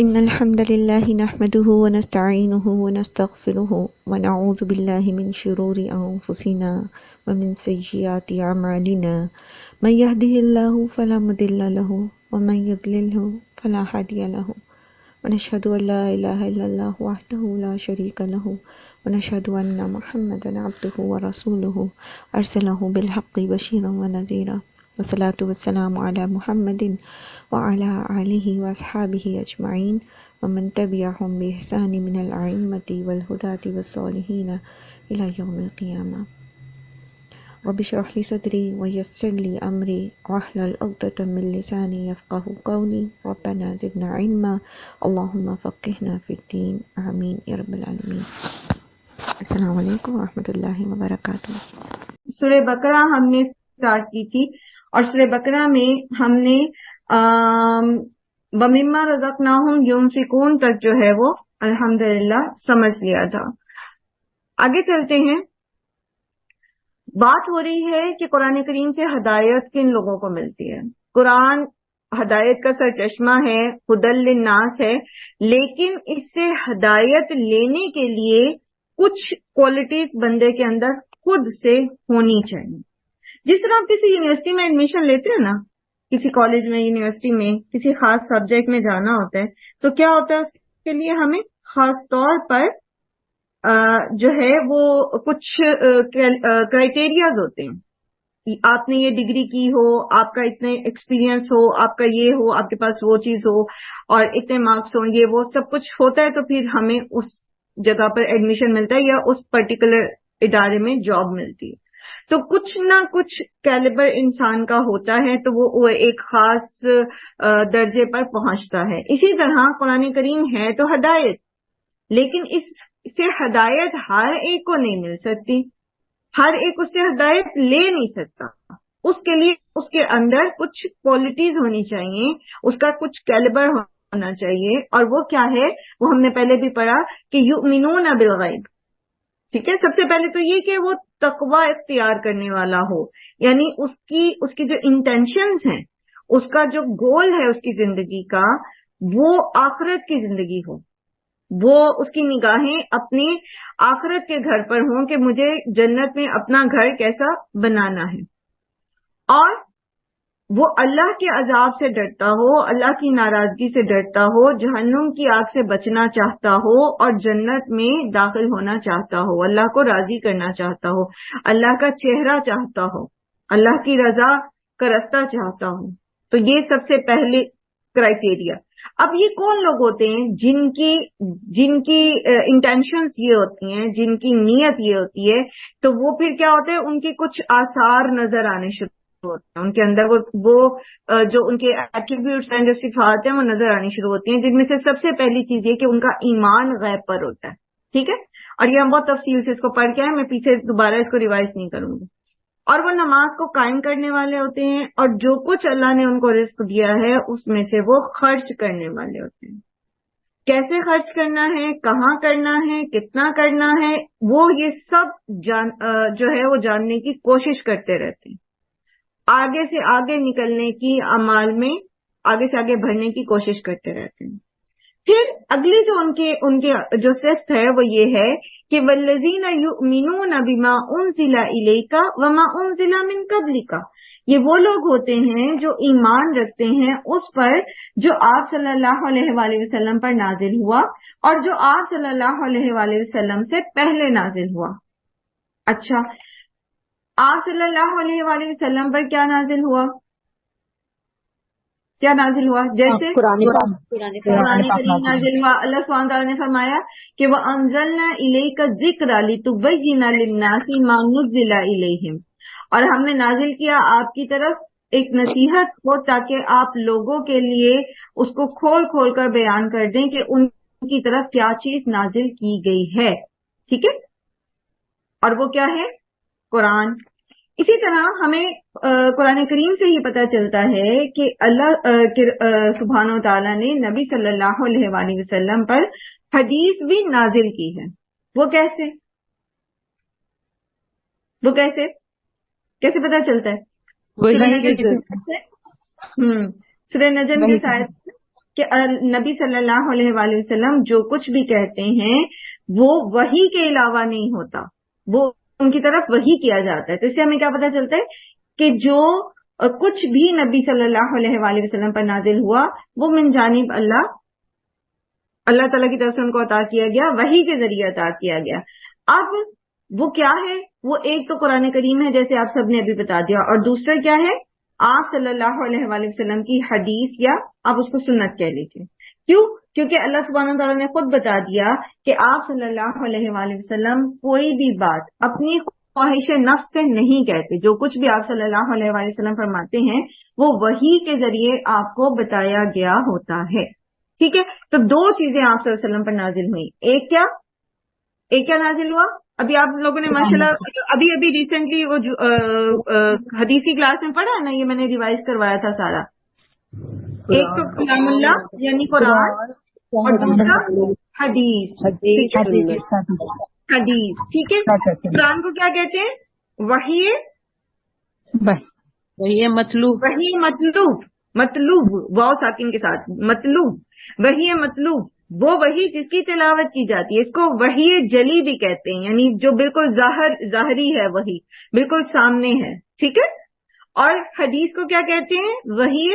إن الحمد لله نحمده ونستعينه ونستغفره ونعوذ بالله من شرور أنفسنا ومن سيئات أعمالنا من يهده الله فلا مضل له ومن يضلله فلا هادي له ونشهد أن لا إله إلا الله وحده لا شريك له ونشهد أن محمدا عبده ورسوله أرسله بالحق بشيرا ونذيرا والصلاة والسلام على محمد وعلى آلہ وأصحابہ اجمعین ومن تبعهم بإحسان من الأئمة والهداة والصالحین إلى يوم القیامہ۔ رب اشرح لي صدری ويسر لي أمری واحلل عقدة من لسانی يفقهوا قولی ربنا زدنا علما اللهم فقهنا في الدین آمین یا رب العالمین۔ السلام علیکم ورحمۃ اللہ وبرکاتہ۔ سورہ بقرہ ہم نے اسٹارٹ کی تھی اور سورہ بقرہ میں ہم نے وَمِمَّا رَزَقْنَاهُمْ يُنْفِقُونَ تک جو ہے وہ الحمدللہ سمجھ لیا تھا۔ آگے چلتے ہیں۔ بات ہو رہی ہے کہ قرآن کریم سے ہدایت کن لوگوں کو ملتی ہے۔ قرآن ہدایت کا سرچشمہ ہے، ہدی للناس ہے، لیکن اس سے ہدایت لینے کے لیے کچھ کوالٹیز بندے کے اندر خود سے ہونی چاہیے۔ جس طرح آپ کسی یونیورسٹی میں ایڈمیشن لیتے ہیں نا، کسی کالج میں، یونیورسٹی میں کسی خاص سبجیکٹ میں جانا ہوتا ہے تو کیا ہوتا ہے، اس کے لیے ہمیں خاص طور پر جو ہے وہ کچھ کرائٹیریاز ہوتے ہیں۔ آپ نے یہ ڈگری کی ہو، آپ کا اتنے ایکسپیرینس ہو، آپ کا یہ ہو، آپ کے پاس وہ چیز ہو اور اتنے مارکس ہوں، یہ وہ سب کچھ ہوتا ہے تو پھر ہمیں اس جگہ پر ایڈمیشن ملتا ہے یا اس پرٹیکولر ادارے میں جاب ملتی ہے۔ تو کچھ نہ کچھ کیلیبر انسان کا ہوتا ہے تو وہ ایک خاص درجے پر پہنچتا ہے۔ اسی طرح قرآن کریم ہے تو ہدایت، لیکن اس سے ہدایت ہر ایک کو نہیں مل سکتی، ہر ایک اس سے ہدایت لے نہیں سکتا۔ اس کے لیے اس کے اندر کچھ کوالٹیز ہونی چاہیے، اس کا کچھ کیلیبر ہونا چاہیے، اور وہ کیا ہے، وہ ہم نے پہلے بھی پڑھا کہ یؤمنون بالغیب۔ ٹھیک ہے، سب سے پہلے تو یہ کہ وہ تقوی اختیار کرنے والا ہو، یعنی اس کی جو انٹینشنز ہیں، اس کا جو گول ہے اس کی زندگی کا، وہ آخرت کی زندگی ہو، وہ اس کی نگاہیں اپنی آخرت کے گھر پر ہوں کہ مجھے جنت میں اپنا گھر کیسا بنانا ہے، اور وہ اللہ کے عذاب سے ڈرتا ہو، اللہ کی ناراضگی سے ڈرتا ہو، جہنم کی آگ سے بچنا چاہتا ہو اور جنت میں داخل ہونا چاہتا ہو، اللہ کو راضی کرنا چاہتا ہو، اللہ کا چہرہ چاہتا ہو، اللہ کی رضا کا راستہ چاہتا ہو۔ تو یہ سب سے پہلے کرائٹیریا۔ اب یہ کون لوگ ہوتے ہیں جن کی انٹینشنز یہ ہوتی ہیں، جن کی نیت یہ ہوتی ہے، تو وہ پھر کیا ہوتا ہے، ان کے کچھ آثار نظر آنے شروع ہوتے ہیں، ان کے اندر وہ جو ان کے ایٹریبیوٹس ہیں، جو صفات ہیں، وہ نظر آنی شروع ہوتی ہیں، جن میں سے سب سے پہلی چیز یہ کہ ان کا ایمان غیب پر ہوتا ہے۔ ٹھیک ہے، اور یہ ہم بہت تفصیل سے اس کو پڑھ کے آئے، میں پیچھے دوبارہ اس کو ریوائز نہیں کروں گی۔ اور وہ نماز کو قائم کرنے والے ہوتے ہیں، اور جو کچھ اللہ نے ان کو رزق دیا ہے اس میں سے وہ خرچ کرنے والے ہوتے ہیں۔ کیسے خرچ کرنا ہے، کہاں کرنا ہے، کتنا کرنا ہے، وہ یہ سب جو ہے وہ جاننے کی کوشش کرتے رہتے ہیں، آگے سے آگے نکلنے کی اعمال میں آگے سے آگے بڑھنے کی کوشش کرتے رہتے ہیں۔ پھر اگلی جو ان کے جو صفت ہے وہ یہ ہے کہ والذین یؤمنون بما انزل الیک وما انزل من قبلک، یہ وہ لوگ ہوتے ہیں جو ایمان رکھتے ہیں اس پر جو آپ صلی اللہ علیہ وآلہ وسلم پر نازل ہوا اور جو آپ صلی اللہ علیہ وآلہ وسلم سے پہلے نازل ہوا۔ اچھا، آپ صلی اللہ علیہ وآلہ وسلم پر کیا نازل ہوا؟ کیا نازل ہوا؟ جیسے قرآن کریم نازل ہوا۔ اللہ سبحانہ تعالیٰ نے فرمایا کہ وَأَنزَلْنَا إِلَيْكَ الذِّكْرَ لِتُبَيِّنَ لِلنَّاسِ مَا نُزِّلَ إِلَيْهِمْ، اور ہم نے نازل کیا آپ کی طرف ایک نصیحت ہو تاکہ آپ لوگوں کے لیے اس کو کھول کھول کر بیان کر دیں کہ ان کی طرف کیا چیز نازل کی گئی ہے۔ ٹھیک ہے، اور وہ کیا ہے؟ قرآن۔ اسی طرح ہمیں قرآن کریم سے یہ پتہ چلتا ہے کہ اللہ سبحانہ و تعالیٰ نے نبی صلی اللہ علیہ وآلہ وسلم پر حدیث بھی نازل کی ہے۔ وہ کیسے پتہ چلتا ہے؟ سورہ نجم کے ساتھ کہ نبی صلی اللہ علیہ وآلہ وسلم جو کچھ بھی کہتے ہیں وہ وحی کے علاوہ نہیں ہوتا، وہ ان کی طرف وحی کیا جاتا ہے. تو اس سے ہمیں کیا پتہ چلتا ہے کہ جو کچھ بھی نبی صلی اللہ علیہ وآلہ وسلم پر نازل ہوا وہ من جانب اللہ تعالیٰ کی طرف سے ان کو عطا کیا گیا، وحی کے ذریعے عطا کیا گیا. اب وہ کیا ہے؟ وہ ایک تو قرآن کریم ہے جیسے آپ سب نے ابھی بتا دیا، اور دوسرا کیا ہے؟ آپ صلی اللہ علیہ وآلہ وسلم کی حدیث، یا آپ اس کو سنت کہہ لیجیے. کیوں؟ کیونکہ اللہ سبحانہ وتعالیٰ نے خود بتا دیا کہ آپ صلی اللہ علیہ وآلہ وسلم کوئی بھی بات اپنی خواہش نفس سے نہیں کہتے. جو کچھ بھی آپ صلی اللہ علیہ وآلہ وسلم فرماتے ہیں وہ وحی کے ذریعے آپ کو بتایا گیا ہوتا ہے. ٹھیک ہے؟ تو دو چیزیں آپ صلی اللہ علیہ وسلم پر نازل ہوئی. ایک کیا نازل ہوا؟ ابھی آپ لوگوں نے ماشاءاللہ ابھی ریسنٹلی وہ حدیث کی کلاس میں پڑھا ہے نا، یہ میں نے ریوائز کروایا تھا سارا. ایک تو کلام اللہ یعنی قرآن، اور دوسرا حدیث. حدیث ٹھیک ہے. قرآن کو کیا کہتے ہیں؟ وحی مطلوب واو ساکن کے ساتھ، مطلوب وحی مطلوب، وہ وحی جس کی تلاوت کی جاتی ہے. اس کو وحی جلی بھی کہتے ہیں، یعنی جو بالکل ظاہری ہے، وحی بالکل سامنے ہے. ٹھیک ہے. اور حدیث کو کیا کہتے ہیں؟ وحی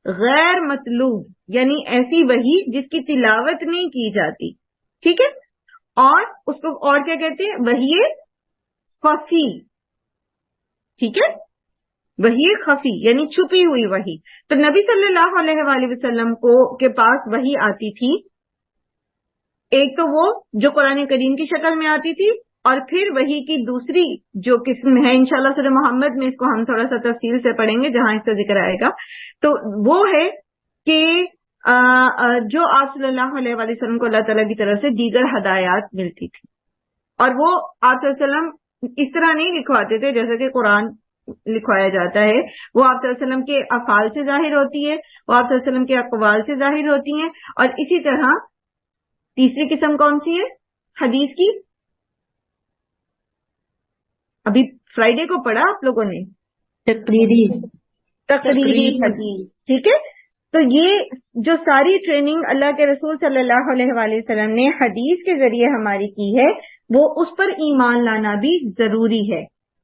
غیر مطلوب، یعنی ایسی وحی جس کی تلاوت نہیں کی جاتی. ٹھیک ہے. اور اس کو اور کیا کہتے ہیں؟ وحی خفی. ٹھیک ہے. وحی خفی یعنی چھپی ہوئی وحی. تو نبی صلی اللہ علیہ وآلہ وسلم کے پاس وحی آتی تھی. ایک تو وہ جو قرآن کریم کی شکل میں آتی تھی، اور پھر وحی کی دوسری جو قسم ہے، انشاءاللہ سورہ محمد میں اس کو ہم تھوڑا سا تفصیل سے پڑھیں گے جہاں اس کا ذکر آئے گا. تو وہ ہے کہ جو آپ صلی اللہ علیہ وآلہ وسلم کو اللہ تعالیٰ کی طرف سے دیگر ہدایات ملتی تھی، اور وہ آپ صلی اللہ علیہ وسلم اس طرح نہیں لکھواتے تھے جیسا کہ قرآن لکھوایا جاتا ہے. وہ آپ صلی اللہ علیہ وسلم کے افعال سے ظاہر ہوتی ہے، وہ آپ صلی اللہ علیہ وسلم کے اقوال سے ظاہر ہوتی ہیں. اور اسی طرح تیسری قسم کون سی ہے حدیث کی؟ ابھی فرائیڈے کو پڑھا آپ لوگوں نے، تقریری حدیث. ٹھیک ہے. تو یہ جو ساری ٹریننگ اللہ کے رسول صلی اللہ علیہ وآلہ وسلم نے حدیث کے ذریعے ہماری کی ہے، وہ اس پر ایمان لانا بھی ضروری ہے.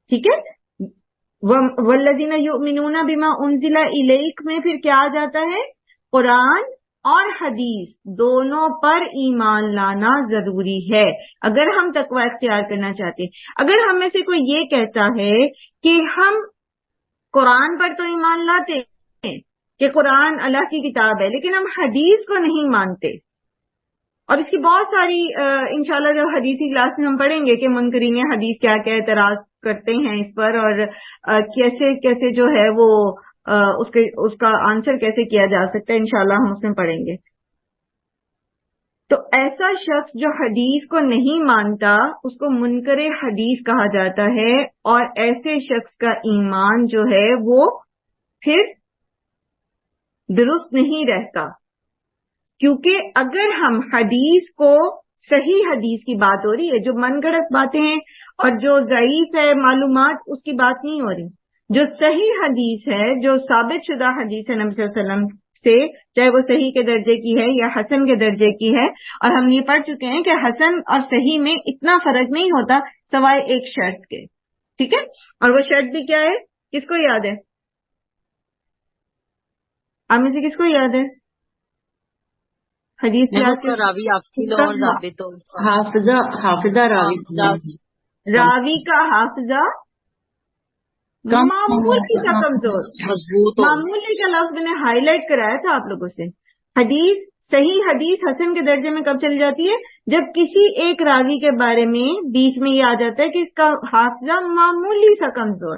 ٹھیک ہے. والذین یؤمنون بما انزل الیک میں پھر کیا آ جاتا ہے؟ قرآن اور حدیث دونوں پر ایمان لانا ضروری ہے اگر ہم تقوی اختیار کرنا چاہتے ہیں. اگر ہم میں سے کوئی یہ کہتا ہے کہ ہم قرآن پر تو ایمان لاتے ہیں کہ قرآن اللہ کی کتاب ہے، لیکن ہم حدیث کو نہیں مانتے، اور اس کی بہت ساری انشاءاللہ جب حدیثی کلاس میں ہم پڑھیں گے کہ منکرین حدیث کیا کیا اعتراض کرتے ہیں اس پر، اور کیسے کیسے جو ہے وہ اس کا آنسر کیسے کیا جا سکتا ہے، انشاءاللہ ہم اس میں پڑھیں گے. تو ایسا شخص جو حدیث کو نہیں مانتا اس کو منکر حدیث کہا جاتا ہے، اور ایسے شخص کا ایمان جو ہے وہ پھر درست نہیں رہتا. کیونکہ اگر ہم حدیث کو، صحیح حدیث کی بات ہو رہی ہے، جو من گھڑت باتیں ہیں اور جو ضعیف ہے معلومات، اس کی بات نہیں ہو رہی. جو صحیح حدیث ہے، جو ثابت شدہ حدیث ہے نبی صلی اللہ علیہ وسلم سے، چاہے وہ صحیح کے درجے کی ہے یا حسن کے درجے کی ہے، اور ہم یہ پڑھ چکے ہیں کہ حسن اور صحیح میں اتنا فرق نہیں ہوتا سوائے ایک شرط کے. ٹھیک ہے. اور وہ شرط بھی کیا ہے؟ کس کو یاد ہے؟ آپ میں سے کس کو یاد ہے؟ حدیث راوی کا حافظہ معمولی کا کمزور. معمولی کا لفظ میں نے ہائی لائٹ کرایا تھا آپ لوگوں سے. حدیث صحیح حدیث حسن کے درجے میں کب چلی جاتی ہے؟ جب کسی ایک راوی کے بارے میں بیچ میں یہ آ جاتا ہے کہ اس کا حافظہ معمولی سا کمزور.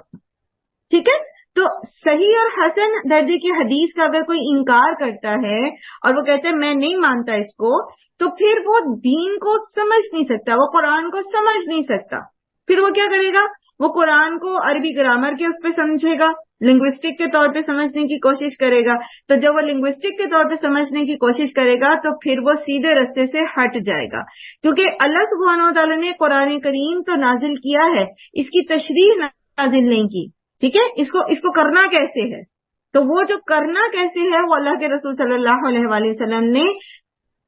ٹھیک ہے. تو صحیح اور حسن درجے کی حدیث کا اگر کوئی انکار کرتا ہے اور وہ کہتا ہے میں نہیں مانتا اس کو، تو پھر وہ دین کو سمجھ نہیں سکتا، وہ قرآن کو سمجھ نہیں سکتا. پھر وہ کیا کرے گا؟ وہ قرآن کو عربی گرامر کے اس پہ سمجھے گا، لنگوسٹک کے طور پہ سمجھنے کی کوشش کرے گا. تو جب وہ لنگوسٹک کے طور پہ سمجھنے کی کوشش کرے گا تو پھر وہ سیدھے رستے سے ہٹ جائے گا. کیونکہ اللہ سبحانہ وتعالیٰ نے قرآن کریم تو نازل کیا ہے، اس کی تشریح نازل نہیں کی. ٹھیک ہے. اس کو کرنا کیسے ہے؟ تو وہ جو کرنا کیسے ہے وہ اللہ کے رسول صلی اللہ علیہ وآلہ وسلم نے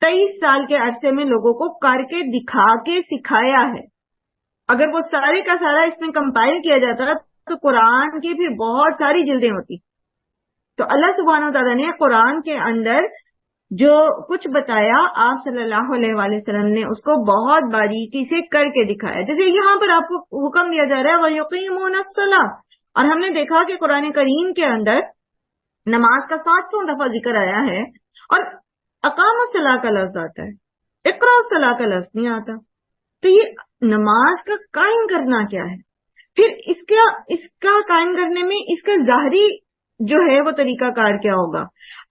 23 سال کے عرصے میں لوگوں کو کر کے دکھا کے سکھایا ہے. اگر وہ سارے کا سارا اس میں کمپائل کیا جاتا تو قرآن کی پھر بہت ساری جلدیں ہوتی. تو اللہ سبحانہ و تعالیٰ نے قرآن کے اندر جو کچھ بتایا آپ صلی اللہ علیہ وآلہ وسلم نے اس کو بہت باریکی سے کر کے دکھایا. جیسے یہاں پر آپ کو حکم دیا جا رہا ہے وَيُقِيمُونَ الصَّلَاةَ، اور ہم نے دیکھا کہ قرآن کریم کے اندر نماز کا 700 دفعہ ذکر آیا ہے اور اقام الصلاۃ کا لفظ آتا ہے, اقرا الصلاۃ کا لفظ نہیں آتا. تو یہ نماز کا قائم کرنا کیا ہے؟ پھر اس کا قائم کرنے میں اس کا ظاہری جو ہے وہ طریقہ کار کیا ہوگا؟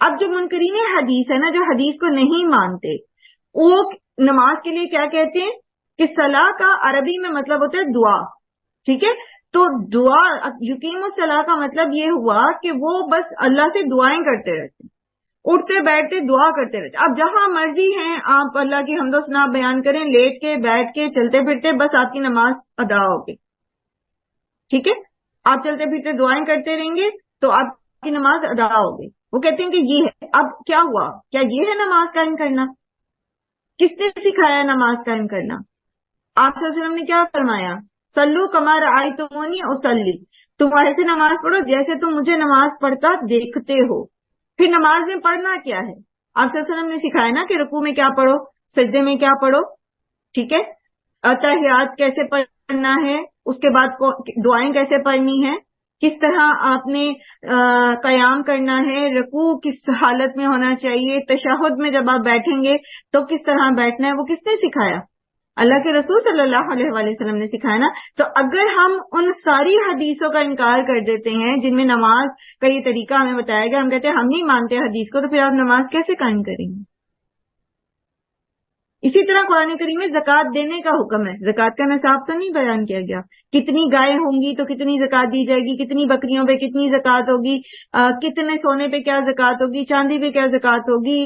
اب جو منکرین حدیث ہے نا, جو حدیث کو نہیں مانتے, وہ نماز کے لیے کیا کہتے ہیں کہ صلاح کا عربی میں مطلب ہوتا ہے دعا. ٹھیک ہے, تو دعا یقیم الصلاح کا مطلب یہ ہوا کہ وہ بس اللہ سے دعائیں کرتے رہتے, اٹھتے بیٹھتے دعا کرتے رہتے. اب جہاں مرضی ہیں آپ اللہ کی حمد و ثنا بیان کریں, لیٹ کے بیٹھ کے چلتے پھرتے, بس آپ کی نماز ادا ہوگی. ٹھیک ہے, آپ چلتے پھرتے دعائیں کرتے رہیں گے تو آپ کی نماز ادا ہوگی. وہ کہتے ہیں کہ یہ ہے. اب کیا ہوا؟ کیا یہ ہے نماز قائم کرنا؟ کس نے سکھایا نماز قائم کرنا؟ آپ صلی اللہ علیہ وسلم نے کیا فرمایا؟ صلو کما رأیتمونی اصلی, تم ایسے نماز پڑھو جیسے تم مجھے نماز پڑھتا دیکھتے ہو. پھر نماز میں پڑھنا کیا ہے؟ آپ صلی اللہ علیہ وسلم نے سکھایا نا کہ رکوع میں کیا پڑھو, سجدے میں کیا پڑھو. ٹھیک ہے, تحیات کیسے پڑھنا ہے, اس کے بعد دعائیں کیسے پڑھنی ہے, کس طرح آپ نے قیام کرنا ہے, رکوع کس حالت میں ہونا چاہیے, تشہد میں جب آپ بیٹھیں گے تو کس طرح بیٹھنا ہے, وہ کس نے سکھایا؟ اللہ کے رسول صلی اللہ علیہ وآلہ وسلم نے سکھایا نا. تو اگر ہم ان ساری حدیثوں کا انکار کر دیتے ہیں جن میں نماز کا یہ طریقہ ہمیں بتایا گیا, ہم کہتے ہیں ہم نہیں مانتے حدیث کو, تو پھر آپ نماز کیسے قائم کریں گے؟ اسی طرح قرآن کریم میں زکوٰۃ دینے کا حکم ہے. زکوٰۃ کا نصاب تو نہیں بیان کیا گیا, کتنی گائے ہوں گی تو کتنی زکوٰۃ دی جائے گی, کتنی بکریوں پہ کتنی زکوٰۃ ہوگی, کتنے سونے پہ کیا زکوٰۃ ہوگی, چاندی پہ کیا زکوٰۃ ہوگی,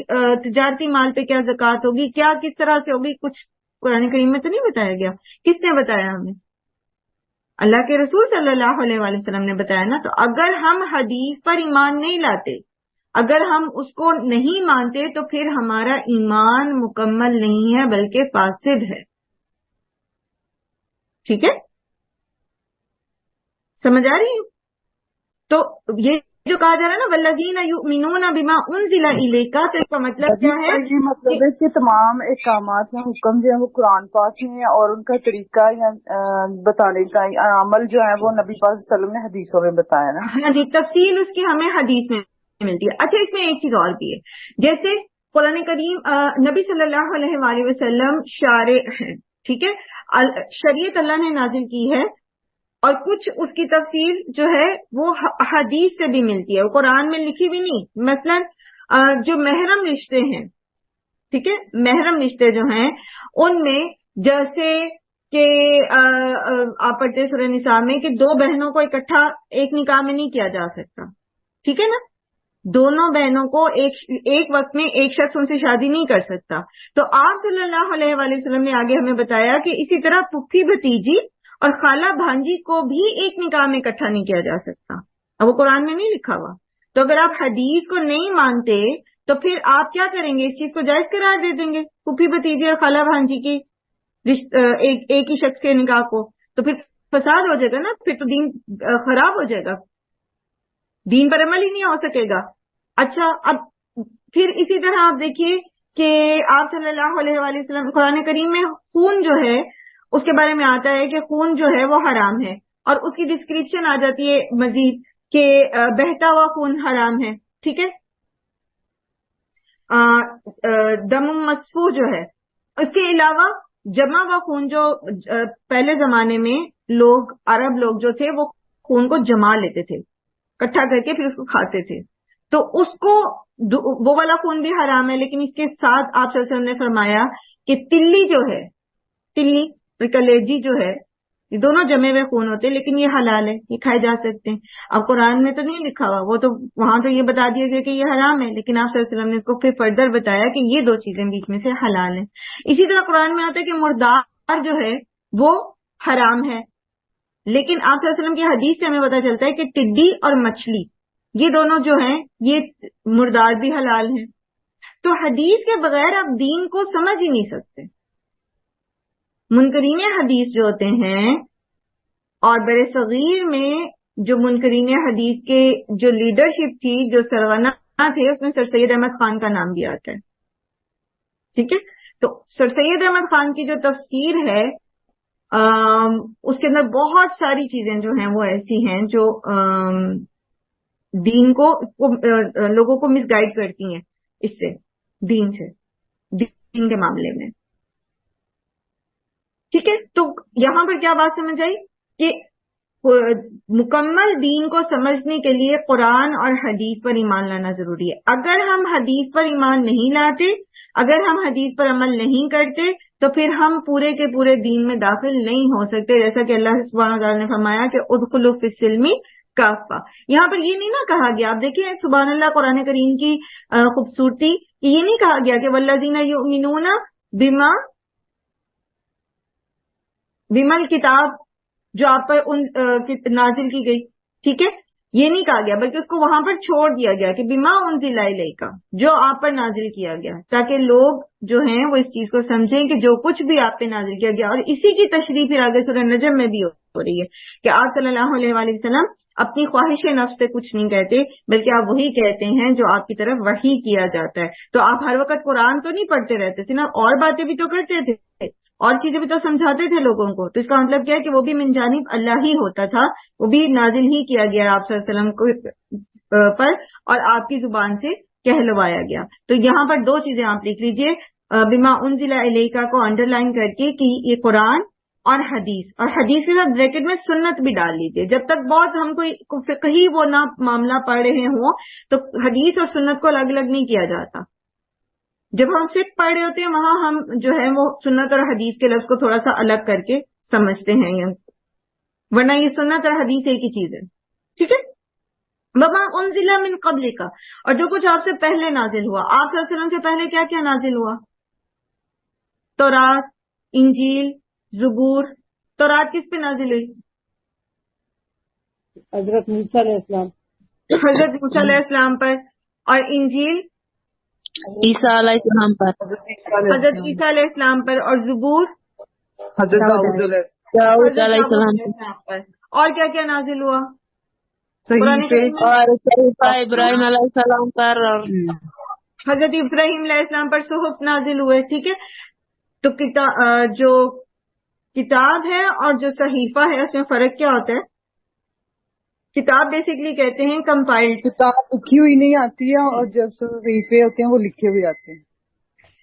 تجارتی مال پہ کیا زکوٰۃ ہوگی, کیا کس طرح سے ہوگی, کچھ قرآن کریم میں تو نہیں بتایا گیا. کس نے بتایا ہمیں؟ اللہ کے رسول صلی اللہ علیہ وآلہ وسلم نے بتایا نا. تو اگر ہم حدیث پر ایمان نہیں لاتے, اگر ہم اس کو نہیں مانتے, تو پھر ہمارا ایمان مکمل نہیں ہے بلکہ فاسد ہے. ٹھیک ہے, سمجھ آ رہی ہے؟ تو یہ جو کہا جا رہا ہے نا والذین یؤمنون بما انزل الیک, تو اس کا مطلب کیا ہے؟ یہ مطلب ہے کہ تمام احکامات یا حکم جو ہے وہ قرآن پاک میں ہیں, اور ان کا طریقہ یا بتانے کا عمل جو ہے وہ نبی پاک صلی اللہ علیہ وسلم نے حدیثوں میں بتایا نا. ہاں جی, تفصیل اس کی ہمیں حدیث میں ملتی ہے. اچھا, اس میں ایک چیز اور بھی ہے, جیسے قرآن کریم نبی صلی اللہ علیہ وآلہ وسلم شارع ہیں. ٹھیک ہے, شریعت اللہ نے نازل کی ہے, اور کچھ اس کی تفصیل جو ہے وہ حدیث سے بھی ملتی ہے, وہ قرآن میں لکھی بھی نہیں. مثلا جو محرم رشتے ہیں, ٹھیک ہے, محرم رشتے جو ہیں ان میں جیسے کہ آپ پڑھتے سورہ نساء میں کہ 2 بہنوں کو اکٹھا ایک نکاح میں نہیں کیا جا سکتا. ٹھیک ہے نا, دونوں بہنوں کو ایک وقت میں ایک شخص ان سے شادی نہیں کر سکتا. تو آپ صلی اللہ علیہ وآلہ وسلم نے آگے ہمیں بتایا کہ اسی طرح پھپھی بھتیجی اور خالہ بھانجی کو بھی ایک نکاح میں اکٹھا نہیں کیا جا سکتا. اب وہ قرآن میں نہیں لکھا ہوا. تو اگر آپ حدیث کو نہیں مانتے تو پھر آپ کیا کریں گے؟ اس چیز کو جائز قرار دے دیں گے, پھپھی بھتیجی اور خالہ بھانجی کی ایک ہی شخص کے نکاح کو. تو پھر فساد ہو جائے گا نا, پھر تو دین خراب ہو جائے گا, دین پر عمل ہی نہیں ہو سکے گا. اچھا, اب پھر اسی طرح آپ دیکھیے کہ آپ صلی اللہ علیہ وآلہ وسلم قرآن کریم میں خون جو ہے اس کے بارے میں آتا ہے کہ خون جو ہے وہ حرام ہے, اور اس کی ڈسکرپشن آ جاتی ہے مزید کہ بہتا ہوا خون حرام ہے. ٹھیک ہے, دم مسفوح جو ہے. اس کے علاوہ جمع ہوا خون, جو پہلے زمانے میں عرب لوگ جو تھے وہ خون کو جما لیتے تھے, اکٹھا کر کے پھر اس کو کھاتے تھے, تو اس کو وہ والا خون بھی حرام ہے. لیکن اس کے ساتھ آپ صلی اللہ علیہ وسلم نے فرمایا کہ تلی جو ہے, تلی اور کلیجی جو ہے, یہ دونوں جمے ہوئے خون ہوتے ہیں, لیکن یہ حلال ہے, یہ کھائے جا سکتے ہیں. اب قرآن میں تو نہیں لکھا ہوا, وہ تو وہاں تو یہ بتا دیا گیا کہ یہ حرام ہے, لیکن آپ صلی اللہ علیہ وسلم نے اس کو پھر فردر بتایا کہ یہ 2 چیزیں بیچ میں سے حلال ہیں. اسی طرح قرآن میں آتا ہے کہ مردار جو ہے وہ حرام ہے, لیکن آپ صلی اللہ علیہ وسلم کی حدیث سے ہمیں پتا چلتا ہے کہ ٹڈی اور مچھلی یہ دونوں جو ہیں یہ مردار بھی حلال ہیں. تو حدیث کے بغیر آپ دین کو سمجھ ہی نہیں سکتے. منکرین حدیث جو ہوتے ہیں، اور بر صغیر میں جو منکرین حدیث کے جو لیڈرشپ تھی، جو سرغنہ تھے، اس میں سر سید احمد خان کا نام بھی آتا ہے. ٹھیک ہے، تو سر سید احمد خان کی جو تفسیر ہے اس کے اندر بہت ساری چیزیں جو ہیں وہ ایسی ہیں جو دین کو لوگوں کو مس گائیڈ کرتی ہیں اس سے، دین سے، دین کے معاملے میں. ٹھیک ہے، تو یہاں پر کیا بات سمجھ آئی کہ مکمل دین کو سمجھنے کے لیے قرآن اور حدیث پر ایمان لانا ضروری ہے. اگر ہم حدیث پر ایمان نہیں لاتے، اگر ہم حدیث پر عمل نہیں کرتے، تو پھر ہم پورے کے پورے دین میں داخل نہیں ہو سکتے، جیسا کہ اللہ سبحانہ وتعالی نے فرمایا کہ ادخلوا فی السلم کافہ. یہاں پر یہ نہیں نہ کہا گیا، آپ دیکھیں سبحان اللہ قرآن کریم کی خوبصورتی، یہ نہیں کہا گیا کہ والذین یؤمنون بما الکتاب جو آپ پر نازل کی گئی. ٹھیک ہے، یہ نہیں کہا گیا، بلکہ اس کو وہاں پر چھوڑ دیا گیا کہ بما انزل الیک، جو آپ پر نازل کیا گیا، تاکہ لوگ جو ہیں وہ اس چیز کو سمجھیں کہ جو کچھ بھی آپ پہ نازل کیا گیا. اور اسی کی تشریح پھر آگے سورہ نجم میں بھی ہو رہی ہے کہ آپ صلی اللہ علیہ وآلہ وسلم اپنی خواہش نفس سے کچھ نہیں کہتے، بلکہ آپ وہی کہتے ہیں جو آپ کی طرف وحی کیا جاتا ہے. تو آپ ہر وقت قرآن تو نہیں پڑھتے رہتے تھے نا، اور باتیں بھی تو کرتے تھے، اور چیزیں بھی تو سمجھاتے تھے لوگوں کو. تو اس کا مطلب کیا ہے کہ وہ بھی من جانب اللہ ہی ہوتا تھا، وہ بھی نازل ہی کیا گیا آپ صلی اللہ علیہ وسلم کو پر، اور آپ کی زبان سے کہلوایا گیا. تو یہاں پر دو چیزیں آپ لکھ لیجئے بما انزل الیک کو انڈر لائن کر کے کہ یہ قرآن اور حدیث، اور حدیث کے ساتھ بریکٹ میں سنت بھی ڈال لیجئے. جب تک بہت ہم کوئی فقہی وہ نہ معاملہ پڑھ رہے ہوں تو حدیث اور سنت کو الگ الگ نہیں کیا جاتا. جب ہم فقہ پڑھ رہے ہوتے ہیں وہاں ہم جو ہے وہ سنت اور حدیث کے لفظ کو تھوڑا سا الگ کر کے سمجھتے ہیں، ورنہ یہ سنت اور حدیث ایک ہی چیز ہے. ٹھیک ہے، وما انزل من قبلک، اور جو کچھ آپ سے پہلے نازل ہوا. آپ صلی اللہ علیہ وسلم سے پہلے کیا کیا نازل ہوا؟ تورات، انجیل، زبور. تورات کس پہ نازل ہوئی؟ حضرت موسیٰ علیہ السلام، حضرت موسیٰ علیہ السلام پر. اور انجیل عیسیٰ علیہ السلام پر، حضرت عیسیٰ علیہ السلام پر. اور زبور حضرت داؤد علیہ داؤد حضرت علیہ داؤد السلام علیہ السلام پر. اور کیا کیا نازل ہوا؟ صحیفے اور صحیفہ ابراہیم علیہ السلام پر، اور حضرت ابراہیم علیہ السلام پر صحف نازل ہوئے. ٹھیک ہے، تو جو کتاب ہے اور جو صحیفہ ہے اس میں فرق کیا ہوتا ہے؟ کتاب بیسکلی کہتے ہیں کمپائلڈ، کتاب لکھی ہوئی نہیں آتی ہے، اور جب صحیفے ہوتے ہیں وہ لکھے ہوئے آتے ہیں.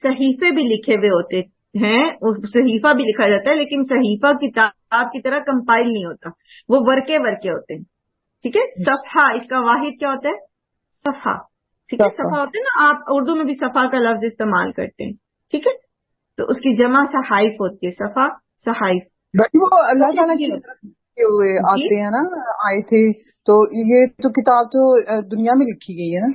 صحیفے بھی لکھے ہوئے ہوتے ہیں، صحیفہ بھی لکھا جاتا ہے، لیکن صحیفہ کتاب کی طرح کمپائل نہیں ہوتا، وہ ورکے ہوتے ہیں. ٹھیک ہے، صفحہ اس کا واحد کیا ہوتا ہے؟ صفحہ. ٹھیک ہے، صفحہ ہوتا ہے نا، آپ اردو میں بھی صفحہ کا لفظ استعمال کرتے ہیں. ٹھیک ہے، تو اس کی جمع صحائف ہوتی ہے، صفحہ صحائف. بھائی وہ اللہ تعالیٰ کی طرف سے ہوئے آتے ہیں نا، آئے تھے. تو یہ تو کتاب تو دنیا میں لکھی گئی ہے نا.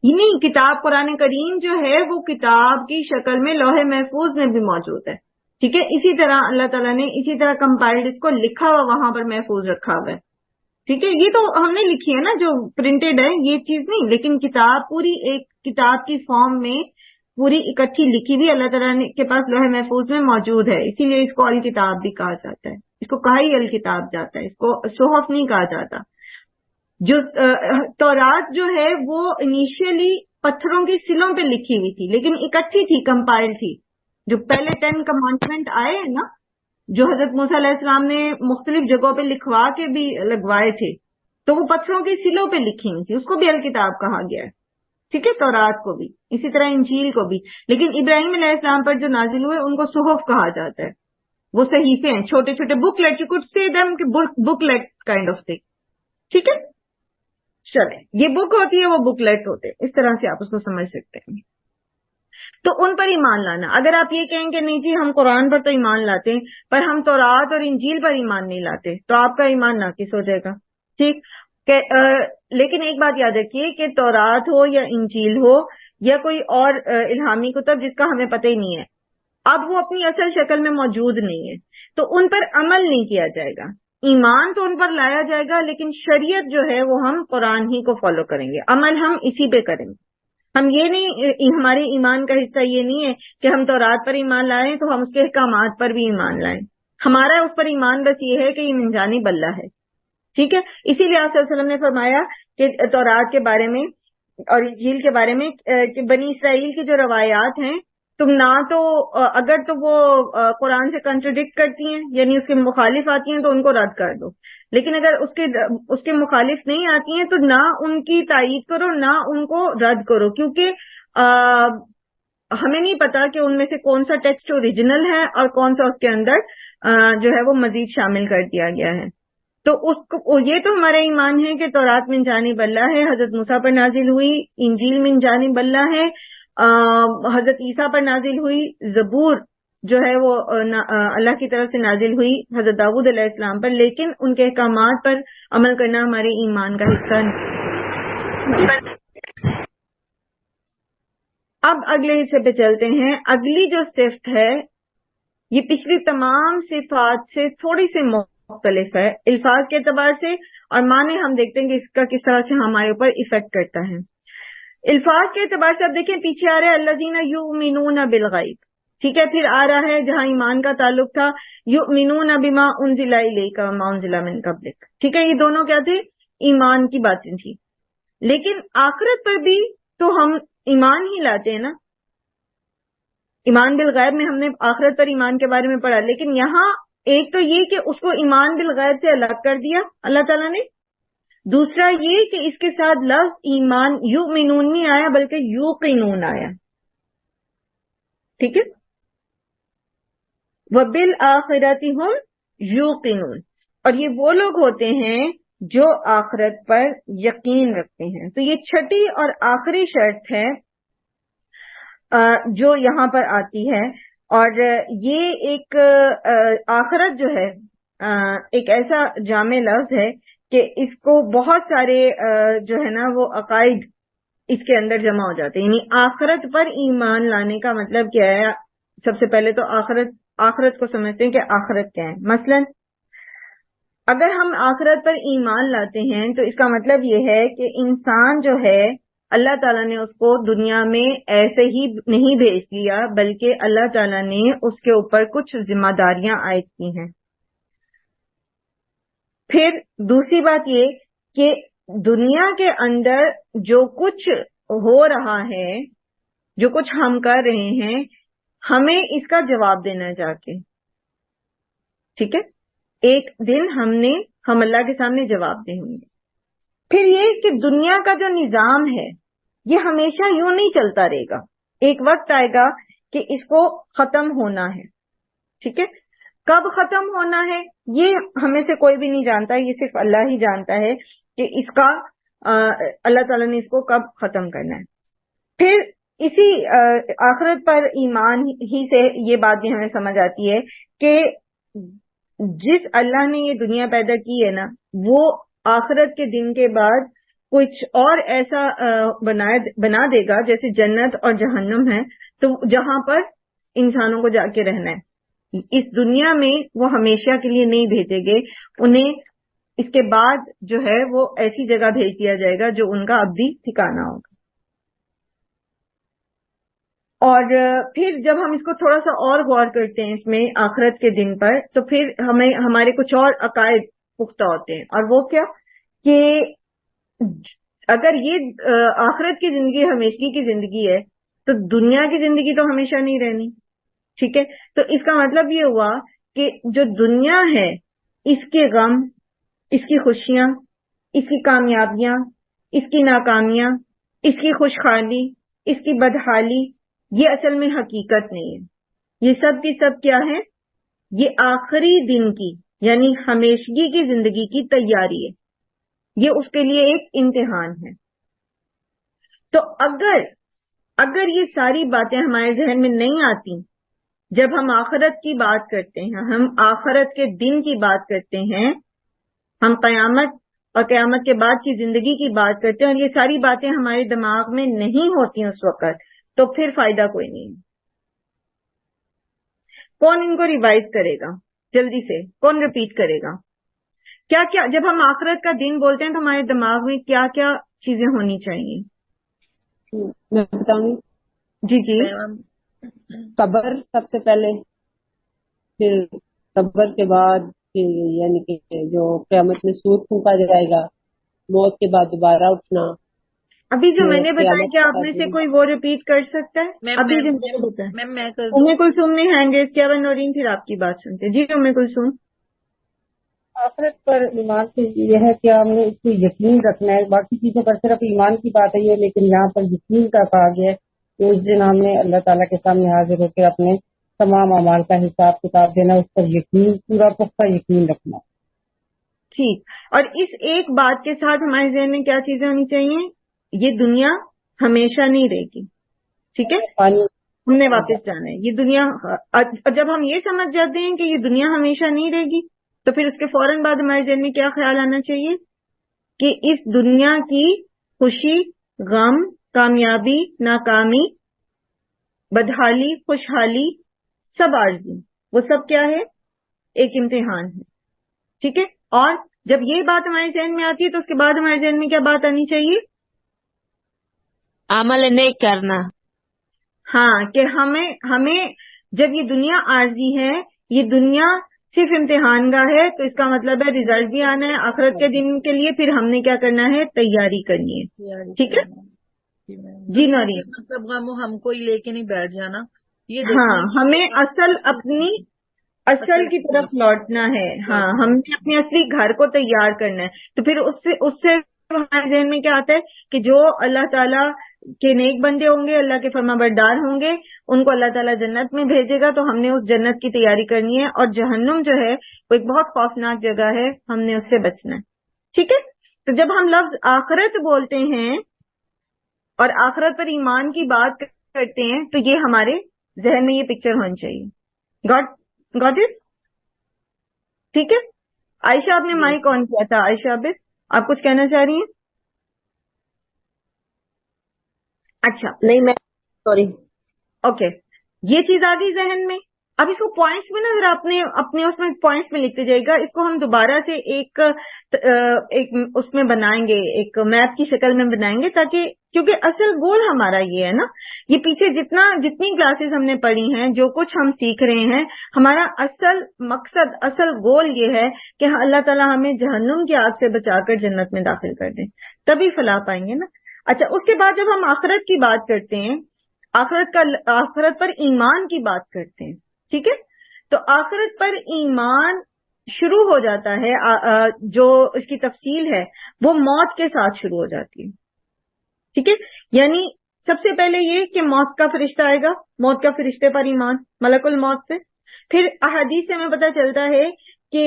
یہ نہیں، کتاب قرآن کریم جو ہے وہ کتاب کی شکل میں لوح محفوظ میں بھی موجود ہے. ٹھیک ہے، اسی طرح اللہ تعالیٰ نے اسی طرح کمپائلڈ اس کو لکھا ہوا وہاں پر محفوظ رکھا ہوا ہے. ٹھیک ہے، یہ تو ہم نے لکھی ہے نا جو پرنٹڈ ہے، یہ چیز نہیں، لیکن کتاب پوری ایک کتاب کی فارم میں پوری اکٹھی لکھی ہوئی اللہ تعالیٰ کے پاس لوح محفوظ میں موجود ہے. اسی لیے اس کو الکتاب بھی کہا جاتا ہے، اس کو کہا ہی الکتاب جاتا ہے، اس کو صحف نہیں کہا جاتا. جو تورات جو ہے وہ انیشیلی پتھروں کی سلوں پہ لکھی ہوئی تھی، لیکن اکٹھی تھی، کمپائل تھی. جو پہلے 10 کمانڈمنٹ آئے ہیں نا، جو حضرت موسیٰ علیہ السلام نے مختلف جگہوں پہ لکھوا کے بھی لگوائے تھے، تو وہ پتھروں کی سلوں پہ لکھی ہوئی تھی، اس کو بھی الکتاب کہا گیا ہے. ٹھیک ہے، تورات کو بھی، اسی طرح انجیل کو بھی. لیکن ابراہیم علیہ السلام پر جو نازل ہوئے ان کو صحف کہا جاتا ہے. وہ صحیفے ہیں، چھوٹے چھوٹے بک لیٹ، یو کوڈ سے دیم کہ بک لیٹ کائنڈ آف تھنگ. ٹھیک ہے، چلیں، یہ بک ہوتی ہے، وہ بک لیٹ ہوتے ہیں، اس طرح سے آپ اس کو سمجھ سکتے ہیں. تو ان پر ایمان لانا. اگر آپ یہ کہیں کہ نہیں جی ہم قرآن پر تو ایمان لاتے ہیں پر ہم تورات اور انجیل پر ایمان نہیں لاتے، تو آپ کا ایمان ناقص ہو جائے گا. ٹھیک، لیکن ایک بات یاد رکھیے کہ تورات ہو یا انجیل ہو یا کوئی اور الہامی کتب جس کا ہمیں پتہ ہی نہیں ہے، اب وہ اپنی اصل شکل میں موجود نہیں ہے، تو ان پر عمل نہیں کیا جائے گا. ایمان تو ان پر لایا جائے گا، لیکن شریعت جو ہے وہ ہم قرآن ہی کو فالو کریں گے، عمل ہم اسی پہ کریں گے. ہم یہ نہیں، ہمارے ایمان کا حصہ یہ نہیں ہے کہ ہم تورات پر ایمان لائیں تو ہم اس کے احکامات پر بھی ایمان لائیں. ہمارا اس پر ایمان بس یہ ہے کہ یہ من جانب اللہ ہے. ٹھیک ہے، اسی لیے آپ صلی اللہ علیہ وسلم نے فرمایا کہ تورات کے بارے میں اور انجیل کے بارے میں کہ بنی اسرائیل کی جو روایات ہیں، تم نہ تو اگر تو وہ قرآن سے کنٹرڈکٹ کرتی ہیں، یعنی اس کے مخالف آتی ہیں تو ان کو رد کر دو، لیکن اگر اس کے مخالف نہیں آتی ہیں تو نہ ان کی تائید کرو نہ ان کو رد کرو، کیونکہ ہمیں نہیں پتا کہ ان میں سے کون سا ٹیکسٹ اوریجنل ہے اور کون سا اس کے اندر جو ہے وہ مزید شامل کر دیا گیا ہے. تو یہ تو ہمارا ایمان ہے کہ تورات من جانب اللہ ہے، حضرت موسیٰ پر نازل ہوئی، انجیل من جانب اللہ ہے، حضرت عیسیٰ پر نازل ہوئی، زبور جو ہے وہ اللہ کی طرف سے نازل ہوئی حضرت داؤد علیہ السلام پر، لیکن ان کے احکامات پر عمل کرنا ہمارے ایمان کا حصہ نہیں. اب اگلے حصے پہ چلتے ہیں. اگلی جو صفت ہے یہ پچھلی تمام صفات سے تھوڑی سی مختلف ہے الفاظ کے اعتبار سے، اور معنی ہم دیکھتے ہیں کہ اس کا کس طرح سے ہمارے اوپر ایفیکٹ کرتا ہے. الفاظ کے اعتبار سے اب دیکھیں پیچھے آ رہا ہے الذین یؤمنون بالغیب، ٹھیک ہے، پھر آ رہا ہے جہاں ایمان کا تعلق تھا یؤمنون بما انزل الیک وما انزل من قبلک، ٹھیک ہے، یہ دونوں کیا تھے؟ ایمان کی باتیں تھی. لیکن آخرت پر بھی تو ہم ایمان ہی لاتے ہیں نا. ایمان بالغیب میں ہم نے آخرت پر ایمان کے بارے میں پڑھا، لیکن یہاں ایک تو یہ کہ اس کو ایمان بالغیب سے الگ کر دیا اللہ تعالیٰ نے، دوسرا یہ کہ اس کے ساتھ لفظ ایمان یؤمنون نہیں آیا بلکہ یوقنون آیا. ٹھیک ہے، وبالآخرۃ ہم یوقنون، اور یہ وہ لوگ ہوتے ہیں جو آخرت پر یقین رکھتے ہیں. تو یہ چھٹی اور آخری شرط ہے جو یہاں پر آتی ہے، اور یہ ایک آخرت جو ہے ایک ایسا جامع لفظ ہے کہ اس کو بہت سارے جو ہے نا وہ عقائد اس کے اندر جمع ہو جاتے ہیں. یعنی آخرت پر ایمان لانے کا مطلب کیا ہے؟ سب سے پہلے تو آخرت کو سمجھتے ہیں کہ آخرت کیا ہے. مثلا اگر ہم آخرت پر ایمان لاتے ہیں تو اس کا مطلب یہ ہے کہ انسان جو ہے اللہ تعالیٰ نے اس کو دنیا میں ایسے ہی نہیں بھیج دیا، بلکہ اللہ تعالیٰ نے اس کے اوپر کچھ ذمہ داریاں عائد کی ہیں. پھر دوسری بات یہ کہ دنیا کے اندر جو کچھ ہو رہا ہے، جو کچھ ہم کر رہے ہیں، ہمیں اس کا جواب دینا جا کے. ٹھیک ہے، ایک دن ہم اللہ کے سامنے جواب دیں گے. پھر یہ کہ دنیا کا جو نظام ہے یہ ہمیشہ یوں نہیں چلتا رہے گا، ایک وقت آئے گا کہ اس کو ختم ہونا ہے. ٹھیک ہے، کب ختم ہونا ہے یہ ہمیں سے کوئی بھی نہیں جانتا، یہ صرف اللہ ہی جانتا ہے کہ اس کا اللہ تعالیٰ نے اس کو کب ختم کرنا ہے. پھر اسی آخرت پر ایمان ہی سے یہ بات بھی ہمیں سمجھ آتی ہے کہ جس اللہ نے یہ دنیا پیدا کی ہے نا، وہ آخرت کے دن کے بعد کچھ اور ایسا بنا دے گا جیسے جنت اور جہنم ہے، تو جہاں پر انسانوں کو جا کے رہنا ہے. اس دنیا میں وہ ہمیشہ کے لیے نہیں بھیجے گے، انہیں اس کے بعد جو ہے وہ ایسی جگہ بھیج دیا جائے گا جو ان کا اب بھی ٹھکانہ ہوگا. اور پھر جب ہم اس کو تھوڑا سا اور غور کرتے ہیں اس میں آخرت کے دن پر، تو پھر ہمارے کچھ اور عقائد پختہ ہوتے ہیں. اور وہ کیا کہ اگر یہ آخرت کی زندگی ہمیشگی کی زندگی ہے تو دنیا کی زندگی تو ہمیشہ نہیں رہنی. ٹھیک ہے، تو اس کا مطلب یہ ہوا کہ جو دنیا ہے اس کے غم، اس کی خوشیاں، اس کی کامیابیاں، اس کی ناکامیاں، اس کی خوشحالی، اس کی بدحالی، یہ اصل میں حقیقت نہیں ہے. یہ سب کی سب کیا ہے؟ یہ آخری دن کی یعنی ہمیشگی کی زندگی کی تیاری ہے، یہ اس کے لیے ایک امتحان ہے. تو اگر یہ ساری باتیں ہمارے ذہن میں نہیں آتی جب ہم آخرت کی بات کرتے ہیں، ہم آخرت کے دن کی بات کرتے ہیں، ہم قیامت اور قیامت کے بعد کی زندگی کی بات کرتے ہیں، اور یہ ساری باتیں ہمارے دماغ میں نہیں ہوتی اس وقت، تو پھر فائدہ کوئی نہیں. کون ان کو ریوائز کرے گا؟ جلدی سے کون ریپیٹ کرے گا؟ کیا کیا جب ہم آخرت کا دن بولتے ہیں تو ہمارے دماغ میں کیا کیا چیزیں ہونی چاہیے؟ میں بتاؤں؟ جی جی قبر سب سے پہلے، پھر قبر کے بعد پھر یعنی کہ جو قیامت میں سور پھونکا جائے گا، موت کے بعد دوبارہ اٹھنا، ابھی جو میں نے بتایا قیامت کیا کے آپ میں سے بعد کوئی وہ ریپیٹ کر سکتا ہے؟ ابھی جو میں نے بتایا میں کر دوں؟ کلثوم نے ہینڈ ریز کیا، نورین پھر آپ کی بات سنتے ہیں۔ جی کلثوم۔ آخرت پر ایمان سے یہ ہے کہ ہم نے اس کو یقین رکھنا ہے، باقی چیزوں پر صرف ایمان کی بات ہے یہ، لیکن یہاں پر یقین کا کہا گیا ہے کہ اس دن ہم نے اللہ تعالیٰ کے سامنے حاضر ہو کے اپنے تمام اعمال کا حساب کتاب دینا، اس پر یقین، پورا پختہ یقین رکھنا۔ ٹھیک، اور اس ایک بات کے ساتھ ہمارے ذہن میں کیا چیزیں ہونی چاہیے؟ یہ دنیا ہمیشہ نہیں رہے گی، ٹھیک ہے، پانی ہم نے واپس جانا ہے یہ دنیا۔ اور جب ہم یہ سمجھ جاتے ہیں کہ یہ دنیا ہمیشہ نہیں رہے گی تو پھر اس کے فوراً بعد ہمارے ذہن میں کیا خیال آنا چاہیے کہ اس دنیا کی خوشی، غم، کامیابی، ناکامی، بدحالی، خوشحالی، سب عارضی، وہ سب کیا ہے؟ ایک امتحان ہے، ٹھیک ہے۔ اور جب یہ بات ہمارے ذہن میں آتی ہے تو اس کے بعد ہمارے ذہن میں کیا بات آنی چاہیے؟ عمل نیک کرنا۔ ہاں، کہ ہمیں جب یہ دنیا عارضی ہے، یہ دنیا صرف امتحان گاہ ہے، تو اس کا مطلب ہے ریزلٹ بھی آنا ہے آخرت کے دن کے لیے، پھر ہم نے کیا کرنا ہے؟ تیاری کرنی ہے، ٹھیک ہے۔ جی نورین۔ مطلب غم ہم کو ہی لے کے نہیں بیٹھ جانا، یہ ہاں، ہمیں اصل کی طرف لوٹنا ہے، ہاں، ہم نے اپنے اصلی گھر کو تیار کرنا ہے۔ تو پھر اس سے ہمارے ذہن میں کیا آتا ہے کہ جو اللہ تعالیٰ کے نیک بندے ہوں گے، اللہ کے فرما بردار ہوں گے، ان کو اللہ تعالیٰ جنت میں بھیجے گا، تو ہم نے اس جنت کی تیاری کرنی ہے، اور جہنم جو ہے وہ ایک بہت خوفناک جگہ ہے، ہم نے اس سے بچنا ہے، ٹھیک ہے۔ تو جب ہم لفظ آخرت بولتے ہیں اور آخرت پر ایمان کی بات کرتے ہیں تو یہ ہمارے ذہن میں یہ پکچر ہونی چاہیے۔ Got it? ٹھیک ہے۔ عائشہ آپ نے مائک آن کیا تھا، عائشہ آپ کچھ کہنا چاہ رہی ہیں؟ اچھا، نہیں میں سوری۔ اوکے، یہ چیز آ گئی ذہن میں۔ اب اس کو پوائنٹس میں نا ذرا اپنے اس میں پوائنٹس میں لکھتے جائے گا، اس کو ہم دوبارہ سے ایک اس میں بنائیں گے، ایک میپ کی شکل میں بنائیں گے، تاکہ کیونکہ اصل گول ہمارا یہ ہے نا، یہ پیچھے جتنی کلاسز ہم نے پڑھی ہیں، جو کچھ ہم سیکھ رہے ہیں، ہمارا اصل مقصد، اصل گول یہ ہے کہ اللہ تعالیٰ ہمیں جہنم کی آگ سے بچا کر جنت میں داخل کر دیں، تبھی فلاح پائیں گے نا۔ اچھا، اس کے بعد جب ہم آخرت کی بات کرتے ہیں، آخرت پر ایمان کی بات کرتے ہیں، ٹھیک ہے، تو آخرت پر ایمان شروع ہو جاتا ہے، جو اس کی تفصیل ہے وہ موت کے ساتھ شروع ہو جاتی ہے، ٹھیک ہے۔ یعنی سب سے پہلے یہ کہ موت کا فرشتہ آئے گا، موت کا فرشتے پر ایمان، ملک الموت سے۔ پھر احادیث سے ہمیں پتہ چلتا ہے کہ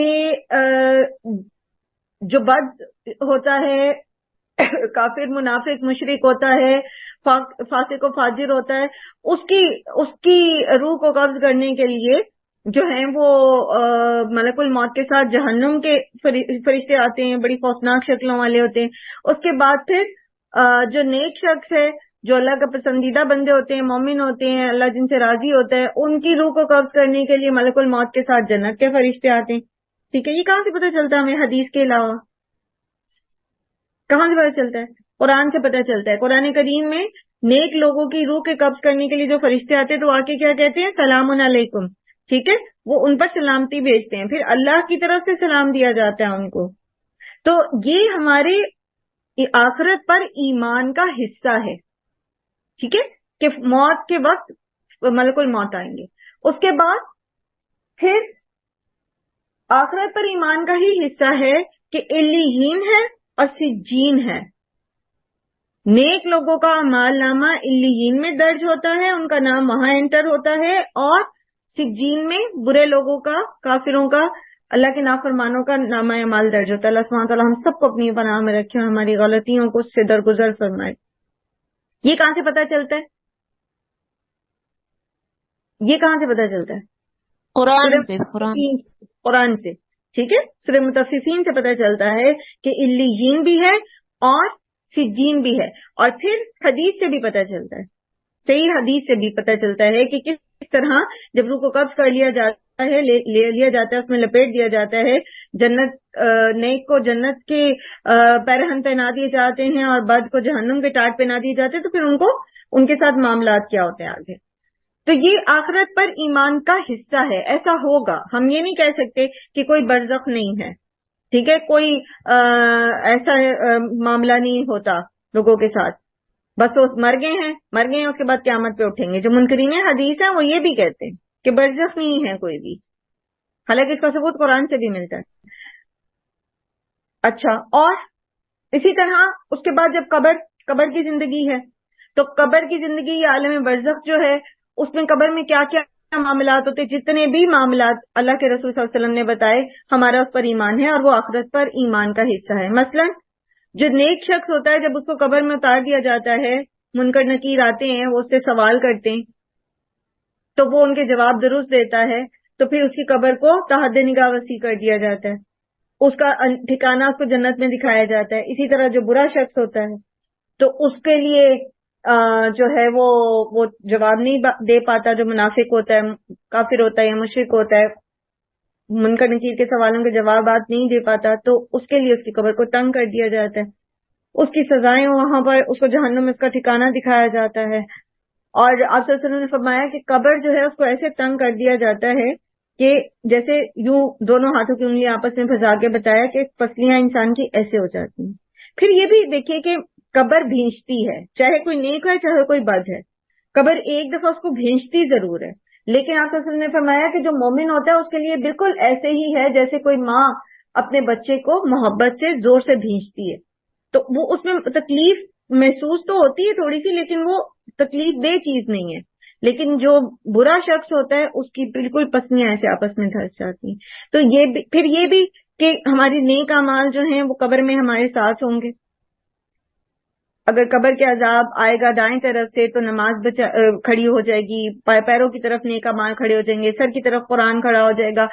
جو بد ہوتا ہے، کافر، منافق، مشرک ہوتا ہے، فاسق و فاجر ہوتا ہے، اس کی روح کو قبض کرنے کے لیے جو ہیں وہ ملک الموت کے ساتھ جہنم کے فرشتے آتے ہیں، بڑی خوفناک شکلوں والے ہوتے ہیں۔ اس کے بعد پھر جو نیک شخص ہے، جو اللہ کا پسندیدہ بندے ہوتے ہیں، مومن ہوتے ہیں، اللہ جن سے راضی ہوتا ہے، ان کی روح کو قبض کرنے کے لیے ملک الموت کے ساتھ جنت کے فرشتے آتے ہیں، ٹھیک ہے۔ یہ کہاں سے پتہ چلتا ہے ہمیں حدیث کے علاوہ؟ کہاں سے پتہ چلتا ہے؟ قرآن سے پتہ چلتا ہے۔ قرآن کریم میں نیک لوگوں کی روح کے قبض کرنے کے لیے جو فرشتے آتے ہیں تو آ کے کیا کہتے ہیں؟ سلام علیکم، ٹھیک ہے، وہ ان پر سلامتی بھیجتے ہیں، پھر اللہ کی طرف سے سلام دیا جاتا ہے ان کو۔ تو یہ ہمارے آخرت پر ایمان کا حصہ ہے، ٹھیک ہے، کہ موت کے وقت ملک الموت آئیں گے۔ اس کے بعد پھر آخرت پر ایمان کا ہی حصہ ہے کہ علیین ہے اور سجین ہے۔ نیک لوگوں کا اعمال نامہ علیین میں درج ہوتا ہے، ان کا نام وہاں انٹر ہوتا ہے، اور سجین میں برے لوگوں کا، کافروں کا، اللہ کے نافرمانوں کا نامہ اعمال درج ہوتا ہے۔ اللہ سبحانہ تعالیٰ ہم سب کو اپنی پناہ میں رکھے اور ہماری غلطیوں کو اس سے درگزر فرمائے۔ یہ کہاں سے پتہ چلتا ہے؟ یہ کہاں سے پتہ چلتا ہے؟ قرآن سے، ٹھیک ہے۔ سورہ مطففین سے پتہ چلتا ہے کہ علیین بھی ہے اور سجین بھی ہے، اور پھر حدیث سے بھی پتہ چلتا ہے، صحیح حدیث سے بھی پتہ چلتا ہے کہ کس طرح جب روح کو قبض کر لیا جاتا ہے لے لیا جاتا ہے، اس میں لپیٹ دیا جاتا ہے، جنت نیک کو جنت کے پیرہن پہنا دیے جاتے ہیں اور بد کو جہنم کے ٹاٹ پہنا دیے جاتے ہیں، تو پھر ان کے ساتھ معاملات کیا ہوتے ہیں آگے. تو یہ آخرت پر ایمان کا حصہ ہے، ایسا ہوگا. ہم یہ نہیں کہہ سکتے کہ کوئی برزخ نہیں ہے، ٹھیک ہے، کوئی ایسا معاملہ نہیں ہوتا لوگوں کے ساتھ، بس وہ مر گئے ہیں اس کے بعد قیامت پہ اٹھیں گے. جو منکرین حدیث ہیں وہ یہ بھی کہتے ہیں کہ برزخ نہیں ہے کوئی بھی، حالانکہ اس کا ثبوت قرآن سے بھی ملتا ہے. اچھا، اور اسی طرح اس کے بعد جب قبر کی زندگی ہے، تو قبر کی زندگی یا عالم برزخ جو ہے، اس میں قبر میں کیا کیا معاملات ہوتے، جتنے بھی معاملات اللہ کے رسول صلی اللہ علیہ وسلم نے بتائے، ہمارا اس پر ایمان ہے اور وہ آخرت پر ایمان کا حصہ ہے. مثلا جو نیک شخص ہوتا ہے، جب اس کو قبر میں اتار دیا جاتا ہے، منکر نکیر آتے ہیں، وہ اس سے سوال کرتے ہیں، تو وہ ان کے جواب درست دیتا ہے، تو پھر اس کی قبر کو تحت نگاہ وسیع کر دیا جاتا ہے، اس کا ٹھکانہ اس کو جنت میں دکھایا جاتا ہے. اسی طرح جو برا شخص ہوتا ہے تو اس کے لیے جو ہے وہ جواب نہیں دے پاتا، جو منافق ہوتا ہے، کافر ہوتا ہے یا مشرک ہوتا ہے، منکر نکیر کے سوالوں کے جوابات نہیں دے پاتا، تو اس کے لیے اس کی قبر کو تنگ کر دیا جاتا ہے، اس کی سزائیں وہاں پر اس کو جہنم میں اس کا ٹھکانہ دکھایا جاتا ہے. اور آپ صلی اللہ علیہ وسلم نے فرمایا کہ قبر جو ہے اس کو ایسے تنگ کر دیا جاتا ہے کہ جیسے یوں دونوں ہاتھوں کی انگلیاں آپس میں پھنسا کے بتایا کہ پسلیاں انسان کی ایسے ہو جاتی ہیں. پھر یہ بھی دیکھیے کہ قبر بھینچتی ہے، چاہے کوئی نیک ہے چاہے کوئی بد ہے، قبر ایک دفعہ اس کو بھینچتی ضرور ہے، لیکن آپ صلی اللہ علیہ وسلم نے فرمایا کہ جو مومن ہوتا ہے اس کے لیے بالکل ایسے ہی ہے جیسے کوئی ماں اپنے بچے کو محبت سے زور سے بھینچتی ہے. تو وہ اس میں تکلیف محسوس تو ہوتی ہے تھوڑی سی، لیکن وہ تکلیف دہ چیز نہیں ہے. لیکن جو برا شخص ہوتا ہے اس کی بالکل پسلیاں ایسے آپس میں دھس جاتی ہیں. تو پھر یہ بھی کہ ہماری نیک اعمال جو ہیں وہ قبر میں ہمارے ساتھ ہوں گے. اگر قبر کے عذاب آئے گا دائیں طرف سے تو نماز کھڑی ہو جائے گی، پیروں کی طرف نیک اعمال کھڑے ہو جائیں گے، سر کی طرف قرآن کھڑا ہو جائے گا.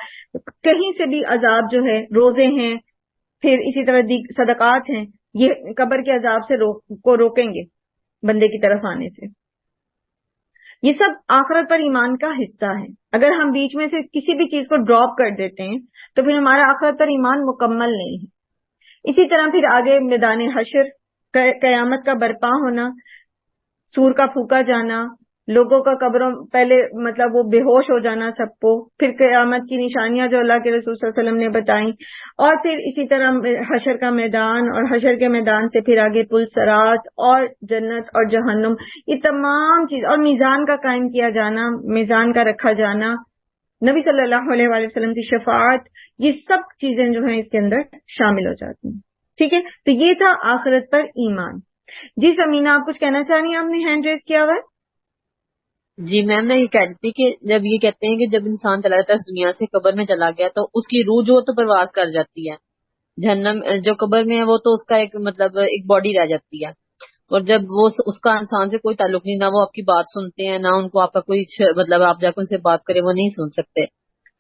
کہیں سے بھی عذاب جو ہے، روزے ہیں، پھر اسی طرح صدقات ہیں، یہ قبر کے عذاب سے کو روکیں گے بندے کی طرف آنے سے. یہ سب آخرت پر ایمان کا حصہ ہے. اگر ہم بیچ میں سے کسی بھی چیز کو ڈراپ کر دیتے ہیں تو پھر ہمارا آخرت پر ایمان مکمل نہیں ہے. اسی طرح پھر آگے میدان حشر، قیامت کا برپا ہونا، سور کا پھونکا جانا، لوگوں کا قبروں پہلے مطلب وہ بے ہوش ہو جانا سب کو، پھر قیامت کی نشانیاں جو اللہ کے رسول صلی اللہ علیہ وسلم نے بتائیں، اور پھر اسی طرح حشر کا میدان، اور حشر کے میدان سے پھر آگے پل صراط اور جنت اور جہنم، یہ تمام چیز، اور میزان کا قائم کیا جانا، میزان کا رکھا جانا، نبی صلی اللہ علیہ وآلہ وسلم کی شفاعت، یہ سب چیزیں جو ہیں اس کے اندر شامل ہو جاتی ہیں. ٹھیک ہے، تو یہ تھا آخرت پر ایمان. جی سمینا، آپ کچھ کہنا چاہ رہی ہیں؟ آپ نے ہینڈ ریز کیا ہوا ہے. جی میم، میں یہ کہہ رہی تھی کہ جب یہ کہتے ہیں کہ جب انسان چلا جاتا ہے اس دنیا سے، قبر میں چلا گیا، تو اس کی روح جو تو پرواز کر جاتی ہے. جہنم جو قبر میں ہے وہ تو اس کا ایک مطلب ایک باڈی رہ جاتی ہے، اور جب وہ اس کا انسان سے کوئی تعلق نہیں، نہ وہ آپ کی بات سنتے ہیں، نہ ان کو آپ کا کوئی مطلب آپ جا کے ان سے بات کرے وہ نہیں سن سکتے.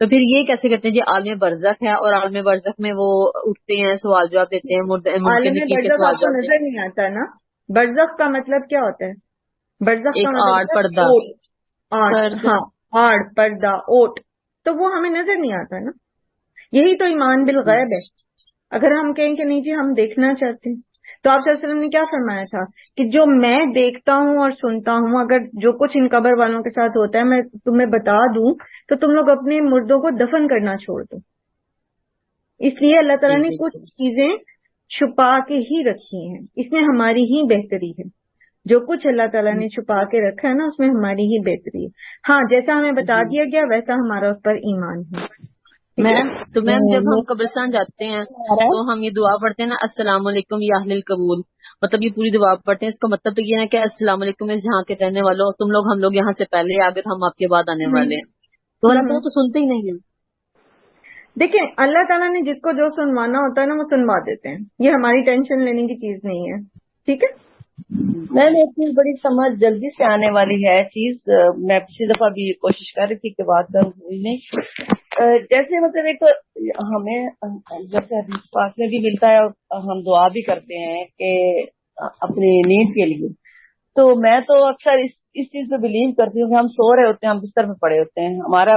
تو پھر یہ کیسے کہتے ہیں جی عالم برزخ ہے، اور عالم برزخ میں وہ اٹھتے ہیں، سوال جواب دیتے ہیں، عالم نکیر کے برزخ سوال آپ کو جواب دیتے نظر نہیں آتا نا. برزخ کا مطلب کیا ہوتا ہے؟ برزخ ہیں. کا ایک مطلب آڑ پردہ ہاں، آڑ پردہ اوٹ، تو وہ ہمیں نظر نہیں آتا نا. یہی تو ایمان بالغیب ہے. اگر ہم کہیں کہ نہیں جی ہم دیکھنا چاہتے ہیں، تو آپ صلی اللہ علیہ وسلم نے کیا فرمایا تھا کہ جو میں دیکھتا ہوں اور سنتا ہوں، اگر جو کچھ ان قبر والوں کے ساتھ ہوتا ہے میں تمہیں بتا دوں تو تم لوگ اپنے مردوں کو دفن کرنا چھوڑ دو. اس لیے اللہ تعالیٰ نے کچھ چیزیں چھپا کے ہی رکھی ہیں، اس میں ہماری ہی بہتری ہے. جو کچھ اللہ تعالیٰ نے چھپا کے رکھا ہے نا، اس میں ہماری ہی بہتری ہے. ہاں، جیسا ہمیں بتا دیا گیا ویسا ہمارا اس پر ایمان ہے. میم جب ہم قبرستان جاتے ہیں تو ہم یہ دعا پڑھتے ہیں نا، السلام علیکم یا اہل القبول، مطلب یہ پوری دعا پڑھتے ہیں. اس کا مطلب تو یہ ہے کہ السلام علیکم جہاں کے رہنے والوں، تم لوگ ہم لوگ یہاں سے پہلے آ گئے، ہم آپ کے بعد آنے والے ہیں. تو اللہ تعالیٰ تو سنتے ہی نہیں ہیں. دیکھیں اللہ تعالیٰ نے جس کو جو سنوانا ہوتا ہے نا وہ سنوا دیتے ہیں. یہ ہماری ٹینشن لینے کی چیز نہیں ہے. ٹھیک ہے، میم ایک چیز بڑی سمجھ جلدی سے آنے والی ہے چیز، میں پچھلی دفعہ بھی کوشش کر رہی تھی کہ بات کروں، ہوئی نہیں. جیسے مطلب ایک ہمیں جیسے حدیث پاک میں بھی ملتا ہے اور ہم دعا بھی کرتے ہیں کہ اپنی نیند کے لیے، تو میں تو اکثر اس چیز پہ بلیو کرتی ہوں کہ ہم سو رہے ہوتے ہیں، ہم بستر پہ پڑے ہوتے ہیں، ہمارا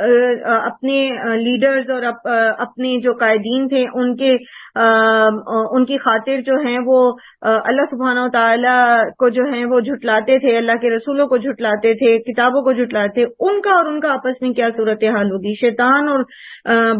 اپنے لیڈرز اور اپنے جو قائدین تھے ان کی خاطر جو ہیں وہ اللہ سبحانہ و تعالیٰ کو جو ہیں وہ جھٹلاتے تھے، اللہ کے رسولوں کو جھٹلاتے تھے، کتابوں کو جھٹلاتے تھے، ان کا اور ان کا آپس میں کیا صورتحال ہوگی، شیطان اور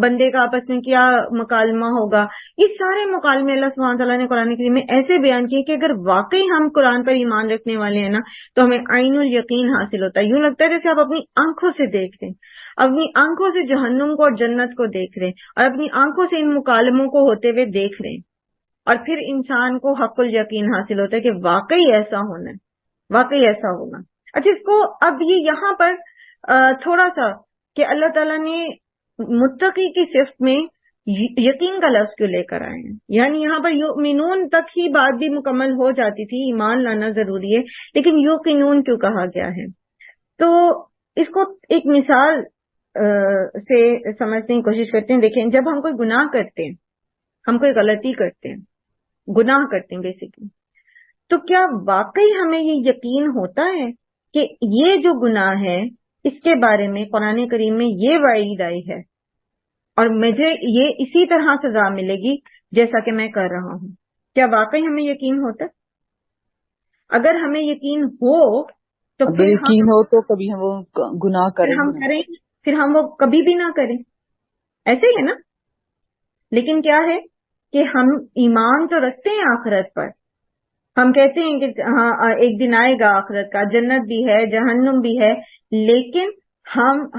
بندے کا آپس میں کیا مکالمہ ہوگا. یہ سارے مکالمے اللہ سبحانہ و تعالیٰ نے قرآن کریم میں ایسے بیان کیے کہ اگر واقعی ہم قرآن پر ایمان رکھنے والے ہیں نا تو ہمیں عین الیقین حاصل ہوتا ہے. یوں لگتا ہے جیسے آپ اپنی آنکھوں سے دیکھ رہے ہیں، اپنی آنکھوں سے جہنم کو اور جنت کو دیکھ رہے ہیں، اور اپنی آنکھوں سے ان مکالموں کو ہوتے ہوئے دیکھ رہے ہیں، اور پھر انسان کو حق الیقین حاصل ہوتا ہے کہ واقعی ایسا ہونا ہے، واقعی ایسا ہوگا. اچھا، اس کو اب یہ یہاں پر تھوڑا سا کہ اللہ تعالیٰ نے متقی کی صفت میں یقین کا لفظ کیوں لے کر آئے ہیں، یعنی یہاں پر یؤمنون تک ہی بات بھی مکمل ہو جاتی تھی، ایمان لانا ضروری ہے، لیکن یوقنون کیوں کہا گیا ہے؟ تو اس کو ایک مثال سے سمجھنے کی کوشش کرتے ہیں. دیکھیں، جب ہم کوئی گناہ کرتے ہیں، ہم کوئی غلطی کرتے ہیں، گناہ کرتے ہیں بیسیکلی، تو کیا واقعی ہمیں یہ یقین ہوتا ہے کہ یہ جو گناہ ہے اس کے بارے میں قرآن کریم میں یہ وعید آئی ہے اور مجھے یہ اسی طرح سزا ملے گی جیسا کہ میں کر رہا ہوں؟ کیا واقعی ہمیں یقین ہوتا ہے؟ اگر ہمیں یقین ہو تو اگر پھر یقین ہو تو کبھی ہم وہ گناہ کریں ہم گے. کریں، پھر ہم وہ کبھی بھی نہ کریں، ایسے ہی ہے نا. لیکن کیا ہے کہ ہم ایمان تو رکھتے ہیں آخرت پر، ہم کہتے ہیں کہ ہاں ایک دن آئے گا آخرت کا، جنت بھی ہے، جہنم بھی ہے، لیکن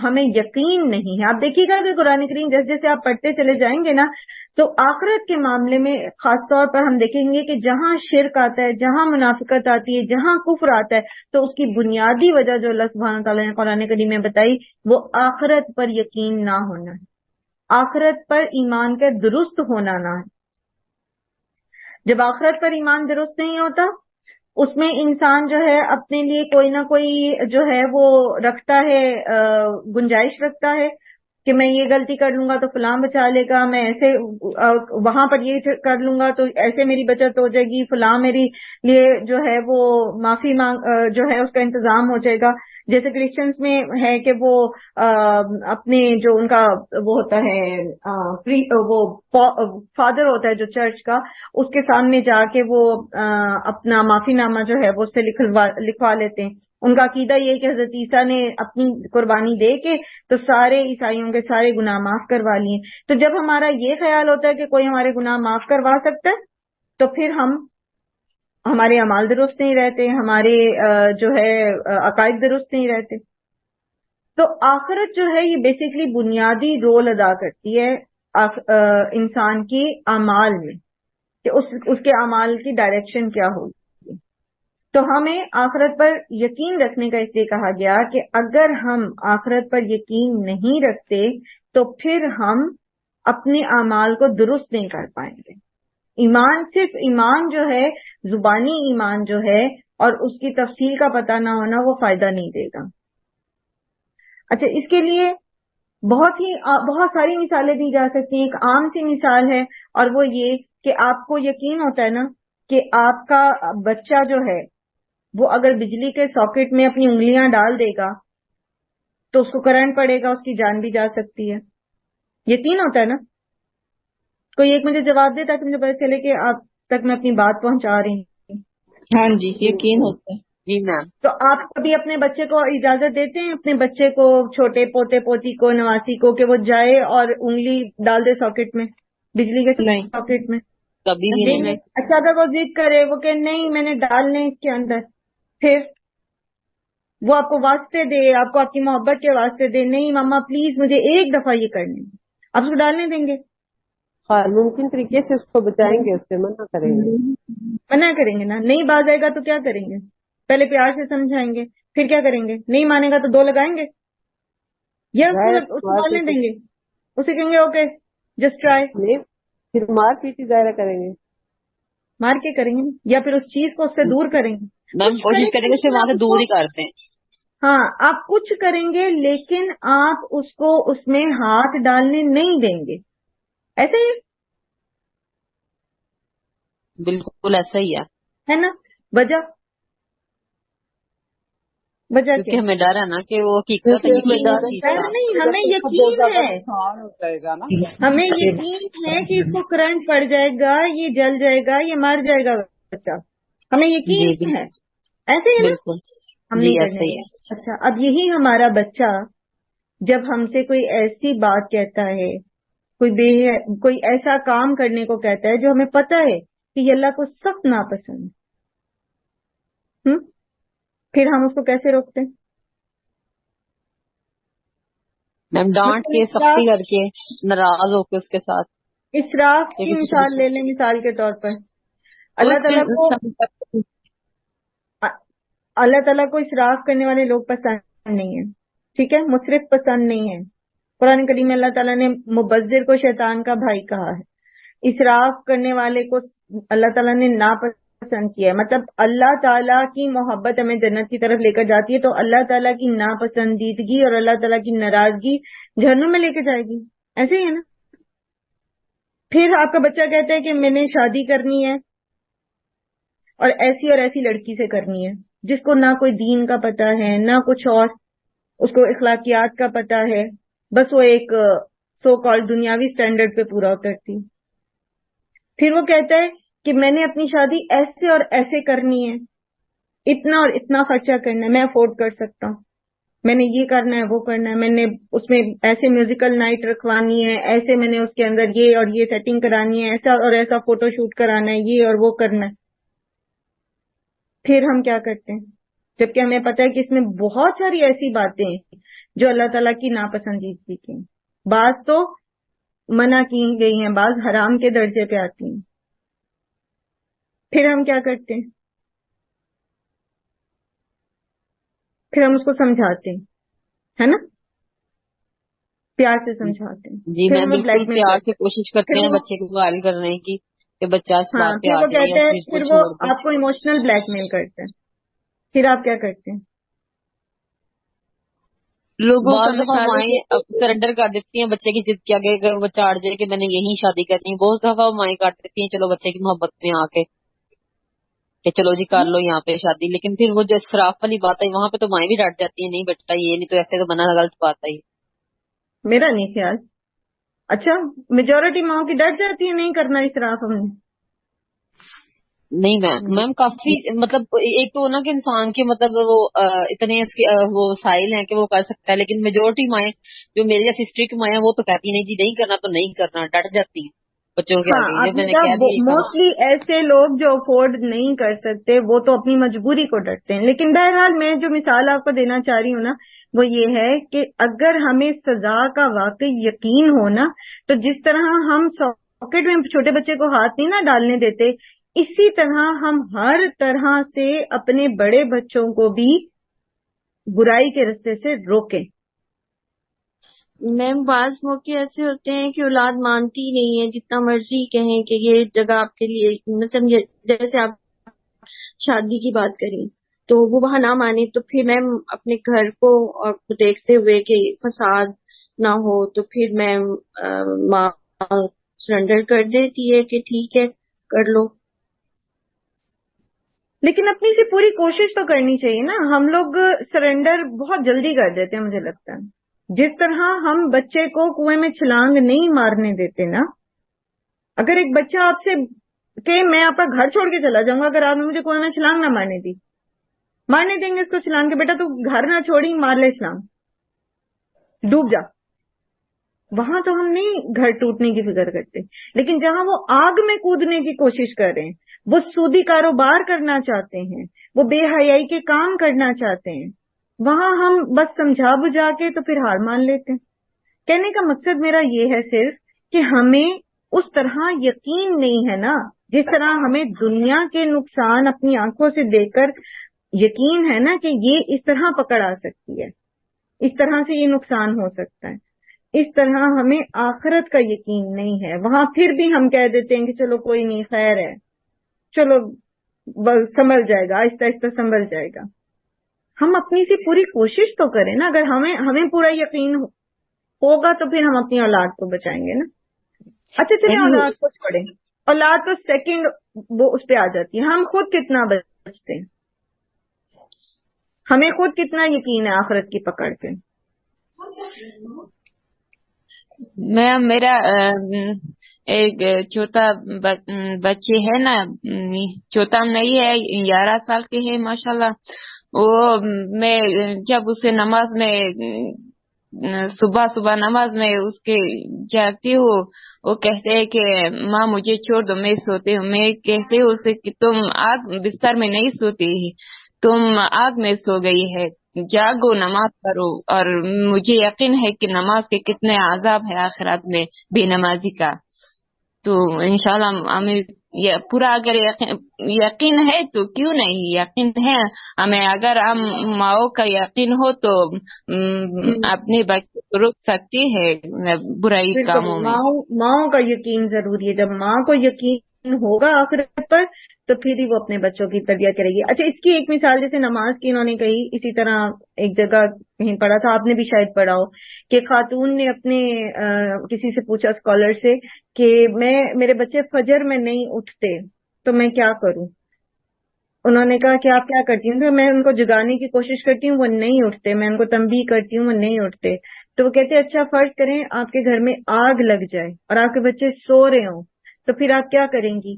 ہمیں یقین نہیں ہے. آپ دیکھیے گا کہ قرآن کریم جیسے جیسے آپ پڑھتے چلے جائیں گے نا تو آخرت کے معاملے میں خاص طور پر ہم دیکھیں گے کہ جہاں شرک آتا ہے، جہاں منافقت آتی ہے، جہاں کفر آتا ہے، تو اس کی بنیادی وجہ جو اللہ سبحانہ تعالیٰ نے قرآن کریم میں بتائی وہ آخرت پر یقین نہ ہونا ہے، آخرت پر ایمان کا درست ہونا نہ ہے. جب آخرت پر ایمان درست نہیں ہوتا، اس میں انسان جو ہے اپنے لیے کوئی نہ کوئی جو ہے وہ رکھتا ہے، گنجائش رکھتا ہے کہ میں یہ غلطی کر لوں گا تو فلاں بچا لے گا، میں ایسے وہاں پر یہ کر لوں گا تو ایسے میری بچت ہو جائے گی، فلاں میری لیے جو ہے وہ معافی مانگ جو ہے اس کا انتظام ہو جائے گا. جیسے کرسچنس میں ہے کہ وہ اپنے جو ان کا وہ ہوتا ہے وہ فادر ہوتا ہے جو چرچ کا، اس کے سامنے جا کے وہ اپنا معافی نامہ جو ہے وہ اس سے لکھوا لیتے ہیں. ان کا عقیدہ یہ ہے کہ حضرت عیسیٰ نے اپنی قربانی دے کے تو سارے عیسائیوں کے سارے گناہ معاف کروا لیے. تو جب ہمارا یہ خیال ہوتا ہے کہ کوئی ہمارے گناہ معاف کروا سکتا ہے تو پھر ہمارے اعمال درست نہیں رہتے، ہمارے جو ہے عقائد درست نہیں رہتے. تو آخرت جو ہے یہ بیسیکلی بنیادی رول ادا کرتی ہے انسان کی اعمال میں کہ اس کے اعمال کی ڈائریکشن کیا ہوگی. تو ہمیں آخرت پر یقین رکھنے کا اس لیے کہا گیا کہ اگر ہم آخرت پر یقین نہیں رکھتے تو پھر ہم اپنے اعمال کو درست نہیں کر پائیں گے. ایمان صرف ایمان جو ہے، زبانی ایمان جو ہے اور اس کی تفصیل کا پتہ نہ ہونا وہ فائدہ نہیں دے گا. اچھا، اس کے لیے بہت ساری مثالیں دی جا سکتی ہیں. ایک عام سی مثال ہے اور وہ یہ کہ آپ کو یقین ہوتا ہے نا کہ آپ کا بچہ جو ہے وہ اگر بجلی کے ساکٹ میں اپنی انگلیاں ڈال دے گا تو اس کو کرنٹ پڑے گا، اس کی جان بھی جا سکتی ہے. یقین ہوتا ہے نا. کوئی ایک مجھے جواب دے تاکہ مجھے پتہ چلے کہ آپ تک میں اپنی بات پہنچا رہی ہوں. ہاں جی، یقین ہوتا ہے. جی میم. تو آپ کبھی اپنے بچے کو اجازت دیتے ہیں، اپنے بچے کو، چھوٹے پوتے پوتی کو، نواسی کو، کہ وہ جائے اور انگلی ڈال دے ساکٹ میں، بجلی کے ساکٹ میں؟ کبھی بھی نہیں. اچھا، اگر وہ ضد کرے، وہ کہ نہیں میں نے ڈالنے اس کے اندر، پھر وہ آپ کو واسطے دے، آپ کو آپ کی محبت کے واسطے دے، نہیں ماما پلیز مجھے ایک دفعہ یہ کرنے، آپ اس کو ڈالنے دیں گے؟ ہر ممکن طریقے سے اس کو بچائیں گے، اس سے منع کریں گے. منع کریں گے نا. نہیں باز آئے گا تو کیا کریں گے؟ پہلے پیار سے سمجھائیں گے، پھر کیا کریں گے؟ نہیں مانے گا تو 2 لگائیں گے یا اس کو ڈالنے دیں گے؟ اسے کہیں گے اوکے جسٹ ٹرائی، پھر مار پیٹی ظاہر کریں گے، مار کے کریں گے یا پھر اس چیز کو اس سے دور کریں گے. میم کوشش کریں گے وہاں سے دور ہی کرتے ہیں. ہاں، آپ کچھ کریں گے لیکن آپ اس کو اس میں ہاتھ ڈالنے نہیں دیں گے. ایسے ہی بالکل ایسا ہی ہے نا. وجہ وجہ کیونکہ کیا؟ ہمیں ڈر ہے نا کہ وہ حقیقت کیونکہ یقین ڈر اس ہے چیز کہ کا. نہیں، اگر ہمیں اس کو بہت یقین زیادہ ہے، نقصان ہو جائے گا نا. ہمیں یقین ہے کہ اس کو کرنٹ پڑ جائے گا، یہ جل جائے گا، یہ مر جائے گا بچہ، ہمیں جی یقین ہے، بالکل ایسے ہی نا، بالکل. ہم جی نہیں ایسا کرنے ہی دیں ہے. گے۔ اچھا، اب یہی ہمارا بچہ جب ہم سے کوئی ایسی بات کہتا ہے، کوئی ایسا کام کرنے کو کہتا ہے جو ہمیں پتا ہے کہ یہ اللہ کو سخت ناپسند ہے، پھر ہم اس کو کیسے روکتے ہیں؟ میم ڈانٹ مثلاً کے سختی کر کے ناراض ہو کے اس کے ساتھ اسراف کہ کی کچھ مثال لے لیں، مثال کے طور پر تو اللہ اس تعالیٰ کو کے اللہ تعالیٰ کو اسراف کرنے والے لوگ پسند نہیں ہیں، ٹھیک ہے، مصرف پسند نہیں ہے۔ قرآن کریم میں اللہ تعالیٰ نے مبذر کو شیطان کا بھائی کہا ہے، اسراف کرنے والے کو اللہ تعالیٰ نے ناپسند کیا ہے۔ مطلب اللہ تعالیٰ کی محبت ہمیں جنت کی طرف لے کر جاتی ہے، تو اللہ تعالیٰ کی ناپسندیدگی اور اللہ تعالیٰ کی ناراضگی جہنم میں لے کے جائے گی، ایسے ہی ہے نا۔ پھر آپ کا بچہ کہتا ہے کہ میں نے شادی کرنی ہے اور ایسی لڑکی سے کرنی ہے جس کو نہ کوئی دین کا پتہ ہے نہ کچھ اور، اس کو اخلاقیات کا پتہ ہے، بس وہ ایک سو کال دنیاوی سٹینڈرڈ پہ پورا اترتی۔ پھر وہ کہتا ہے کہ میں نے اپنی شادی ایسے اور ایسے کرنی ہے، اتنا اور اتنا خرچہ کرنا ہے، میں افورڈ کر سکتا ہوں، میں نے یہ کرنا ہے وہ کرنا ہے، میں نے اس میں ایسے میوزیکل نائٹ رکھوانی ہے، ایسے میں نے اس کے اندر یہ اور یہ سیٹنگ کرانی ہے، ایسا اور ایسا فوٹو شوٹ کرانا ہے، یہ اور وہ کرنا ہے۔ پھر ہم کیا کرتے ہیں جبکہ ہمیں پتہ ہے کہ اس میں بہت ساری ایسی باتیں ہیں جو اللہ تعالیٰ کی ناپسندیدگی کی ہیں، بعض تو منع کی گئی ہیں، بعض حرام کے درجے پہ آتی ہیں۔ پھر ہم کیا کرتے ہیں؟ پھر ہم اس کو سمجھاتے ہیں، ہے نا، پیار سے سمجھاتے ہیں، جی پھر میں ہمیں بالکل بلیک میل پیار کرتے سے ہیں، کوشش کرتے پھر ہیں وہ بچے کو قائل کرنے کی کہ بچہ اس ہاں بات پہ پھر آ وہ جائے یا کہتے اس ہیں، چیز کو پھر وہ چھوڑ دے. آپ کو ایموشنل بلیک میل کرتے ہیں، پھر آپ کیا کرتے ہیں؟ لوگوں کا بعض دفعہ مائیں سرنڈر کر دیتی ہیں بچے کی ضد کے آگے، اگر بچہ اڑ جائے کہ میں نے یہی شادی کرنی ہے، بہت دفعہ مائیں کاٹ دیتی ہیں چلو بچے کی محبت میں آ کے کہ چلو جی کر لو یہاں پہ شادی، لیکن پھر وہ جو اسراف والی بات ہے وہاں پہ تو مائیں بھی ڈٹ جاتی ہیں، نہیں بیٹا یہ نہیں تو ایسے تو منع، غلط بات ہے یہ. میرا نہیں خیال، اچھا میجورٹی ماؤں کی ڈر جاتی ہے نہیں کرنا اسراف ہم نے۔ نہیں میم کافی مطلب ایک تو نا کہ انسان کے مطلب وہ اتنے اس کے وہ وسائل ہیں کہ وہ کر سکتا ہے، لیکن میجورٹی مائیں جو میری جیسی اسٹرکٹ مائیں ہیں وہ تو کہتی نہیں جی نہیں کرنا تو نہیں کرنا، ڈٹ جاتی ہیں بچوں کے ہاں آگے، آپ جب نے میں نے کہا کہہ دیا یہ کرو. موسٹلی ایسے لوگ جو افورڈ نہیں کر سکتے وہ تو اپنی مجبوری کو ڈرتے ہیں، لیکن بہرحال میں جو مثال آپ کو دینا چاہ رہی ہوں نا وہ یہ ہے کہ اگر ہمیں سزا کا واقعی یقین ہو نا، تو جس طرح ہم ساکٹ میں چھوٹے بچے کو ہاتھ نہیں نہ ڈالنے دیتے، اسی طرح ہم ہر طرح سے اپنے بڑے بچوں کو بھی برائی کے رستے سے روکیں۔ میم بعض موقع ایسے ہوتے ہیں کہ اولاد مانتی ہی نہیں ہے، جتنا مرضی کہیں کہ یہ جگہ آپ کے لیے، مثلا جیسے آپ شادی کی بات کریں تو وہ وہاں نہ مانے، تو پھر میم اپنے گھر کو اور دیکھتے ہوئے کہ فساد نہ ہو تو پھر میم ماں سرنڈر کر دیتی ہے کہ ٹھیک ہے کر لو۔ لیکن اپنی سے پوری کوشش تو کرنی چاہیے نا، ہم لوگ سرنڈر بہت جلدی کر دیتے ہیں مجھے لگتا ہے۔ جس طرح ہم بچے کو کنویں میں چھلانگ نہیں مارنے دیتے نا، اگر ایک بچہ آپ سے کہ میں آپ کا گھر چھوڑ کے چلا جاؤں گا اگر آپ نے مجھے کنویں میں چھلانگ نہ مارنے دی، مارنے دیں گے اس کو چھلانگ کے، بیٹا تو گھر نہ چھوڑی مار لے چھلانگ ڈوب جا، وہاں تو ہم نہیں گھر ٹوٹنے کی فکر کرتے۔ لیکن جہاں وہ آگ میں کودنے کی کوشش کر رہے ہیں، وہ سودی کاروبار کرنا چاہتے ہیں، وہ بے حیائی کے کام کرنا چاہتے ہیں، وہاں ہم بس سمجھا بجھا کے تو پھر ہار مان لیتے ہیں۔ کہنے کا مقصد میرا یہ ہے صرف کہ ہمیں اس طرح یقین نہیں ہے نا، جس طرح ہمیں دنیا کے نقصان اپنی آنکھوں سے دیکھ کر یقین ہے نا کہ یہ اس طرح پکڑ آ سکتی ہے، اس طرح سے یہ نقصان ہو سکتا ہے، اس طرح ہمیں آخرت کا یقین نہیں ہے، وہاں پھر بھی ہم کہہ دیتے ہیں کہ چلو کوئی نہیں خیر ہے، چلو سنبھل جائے گا، آہستہ آہستہ سنبھل جائے گا۔ ہم اپنی سے پوری کوشش تو کریں نا، اگر ہمیں پورا یقین ہوگا تو پھر ہم اپنی اولاد کو بچائیں گے نا۔ اچھا چلیں اولاد کو چھوڑیں، اولاد تو سیکنڈ وہ اس پہ آ جاتی ہے، ہم خود کتنا بچتے ہیں۔ ہمیں خود کتنا یقین ہے آخرت کی پکڑ پہ؟ میم میرا ایک چھوٹا بچے ہے نا، چھوٹا نہیں ہے، 11 سال کے ہے ماشاءاللہ. وہ میں جب اسے نماز میں صبح نماز میں اس کے جاتی ہوں، وہ کہتے ہیں کہ ماں مجھے چھوڑ دو میں سوتی ہوں. میں کہتی ہوں اسے کہ تم آگ بستر میں نہیں سوتی، تم آگ میں سو گئی ہے، جاگو نماز کرو. اور مجھے یقین ہے کہ نماز کے کتنے عذاب ہے آخرات میں بے نمازی کا. تو انشاءاللہ ہمیں پورا اگر یقین ہے تو کیوں نہیں، یقین ہے ہمیں. اگر ہم ماؤں کا یقین ہو تو اپنے بچے کو روک سکتی ہے برائی بالکل، کاموں میں. ماؤں کا یقین ضروری ہے. جب ماں کو یقین ہوگا آخرت پر تو پھر ہی وہ اپنے بچوں کی تربیت کرے گی. اچھا، اس کی ایک مثال جیسے نماز کی انہوں نے کہی، اسی طرح ایک جگہ کہیں پڑھا تھا، آپ نے بھی شاید پڑھا ہو، کہ خاتون نے اپنے کسی سے پوچھا اسکالر سے کہ میرے بچے فجر میں نہیں اٹھتے تو میں کیا کروں. انہوں نے کہا کہ آپ کیا کرتی ہوں؟ کہ میں ان کو جگانے کی کوشش کرتی ہوں، وہ نہیں اٹھتے، میں ان کو تنبیہ کرتی ہوں، وہ نہیں اٹھتے. تو وہ کہتے اچھا فرض کریں آپ کے گھر میں آگ لگ جائے اور آپ کے بچے سو رہے ہوں تو پھر آپ کیا کریں گی؟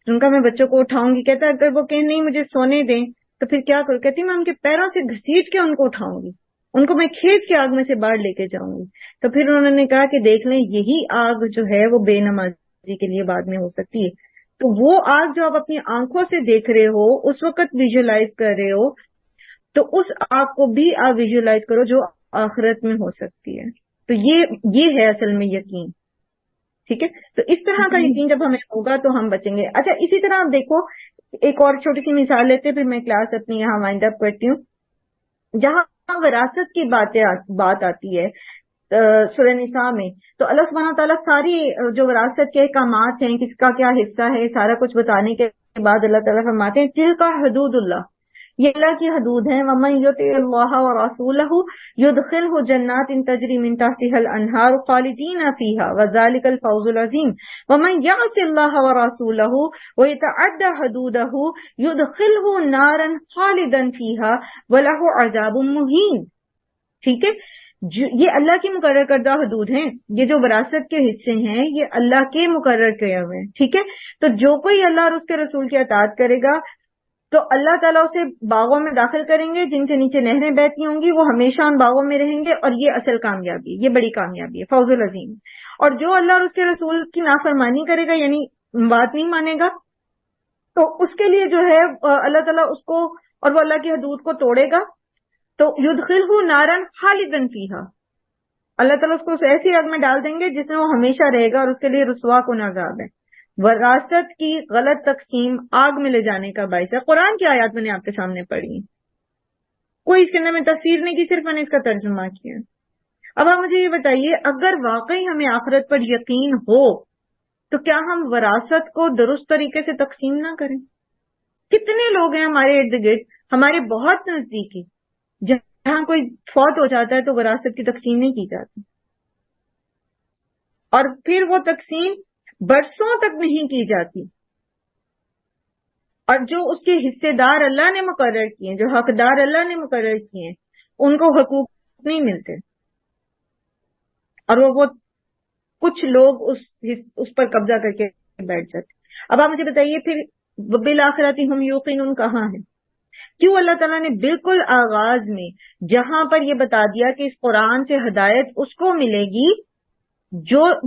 ان کا میں بچوں کو اٹھاؤں گی. کہتا اگر وہ کہیں نہیں مجھے سونے دیں تو پھر کیا کروں؟ کہتی میں ان کے پیروں سے گھسیٹ کے ان کو اٹھاؤں گی، ان کو میں کھینچ کے آگ میں سے باہر لے کے جاؤں گی. تو پھر انہوں نے کہا کہ دیکھ لیں یہی آگ جو ہے وہ بے نمازی کے لیے بعد میں ہو سکتی ہے. تو وہ آگ جو آپ اپنی آنکھوں سے دیکھ رہے ہو، اس وقت ویژولائز کر رہے ہو، تو اس آگ کو بھی آپ ویژولائز کرو جو آخرت میں ہو سکتی ہے. تو یہ ہے اصل میں یقین. ٹھیک ہے، تو اس طرح کا یقین جب ہمیں ہوگا تو ہم بچیں گے. اچھا، اسی طرح آپ دیکھو ایک اور چھوٹی سی مثال لیتے پھر میں کلاس اپنی یہاں وائنڈ اپ کرتی ہوں. جہاں وراثت کی بات آتی ہے سورہ نساء میں، تو اللہ سبحانہ تعالیٰ ساری جو وراثت کے احکامات ہیں، کس کا کیا حصہ ہے، سارا کچھ بتانے کے بعد اللہ تعالیٰ فرماتے ہیں تِلْکَ حدود اللہ، یہ اللہ کی حدود ہیں. وَمَن يُطِعِ اللَّهَ وَرَسُولَهُ يُدْخِلْهُ جَنَّاتٍ تَجْرِي مِن تَحْتِهَا الْأَنْهَارُ خَالِدِينَ فِيهَا وَذَلِكَ الْفَوْزُ الْعَظِيمُ. وَمَن يَعْصِ اللَّهَ وَرَسُولَهُ وَيَتَعَدَّ حُدُودَهُ يُدْخِلْهُ نَارًا خَالِدًا فِيهَا وَلَهُ عَذَابٌ مُهِينٌ. ٹھیک ہے، یہ اللہ کی مقرر کردہ حدود ہیں. یہ جو وراثت کے حصے ہیں یہ اللہ کے مقرر کیے ہوئے ہیں. ٹھیک ہے، تو جو کوئی اللہ اور اس کے رسول کی اطاعت کرے گا تو اللہ تعالیٰ اسے باغوں میں داخل کریں گے جن کے نیچے نہریں بہتی ہوں گی، وہ ہمیشہ ان باغوں میں رہیں گے. اور یہ اصل کامیابی، یہ بڑی کامیابی ہے، فوز العظیم. اور جو اللہ اور اس کے رسول کی نافرمانی کرے گا، یعنی بات نہیں مانے گا، تو اس کے لیے جو ہے اللہ تعالیٰ اس کو، اور وہ اللہ کی حدود کو توڑے گا تو یدخلہ نارن خالدن فیہا، اللہ تعالیٰ اس کو ایسی آگ میں ڈال دیں گے جس میں وہ ہمیشہ رہے گا، اور اس کے لیے رسوا کن عذاب ہے. وراثت کی غلط تقسیم آگ میں لے جانے کا باعث ہے. قرآن کی آیات میں نے آپ کے سامنے پڑھی، کوئی اس کے اندر میں تفسیر نہیں کی، صرف میں نے اس کا ترجمہ کیا. اب آپ مجھے یہ بتائیے، اگر واقعی ہمیں آخرت پر یقین ہو تو کیا ہم وراثت کو درست طریقے سے تقسیم نہ کریں؟ کتنے لوگ ہیں ہمارے ارد گرد، ہمارے بہت نزدیکی، جہاں کوئی فوت ہو جاتا ہے تو وراثت کی تقسیم نہیں کی جاتی، اور پھر وہ تقسیم برسوں تک نہیں کی جاتی، اور جو اس کے حصے دار اللہ نے مقرر کیے ہیں، جو حقدار اللہ نے مقرر کیے ہیں، ان کو حقوق نہیں ملتے، اور وہ کچھ لوگ اس پر قبضہ کر کے بیٹھ جاتے. اب آپ مجھے بتائیے پھر بالآخرۃ ہم یوقنون کہاں ہے؟ کیوں اللہ تعالیٰ نے بالکل آغاز میں جہاں پر یہ بتا دیا کہ اس قرآن سے ہدایت اس کو ملے گی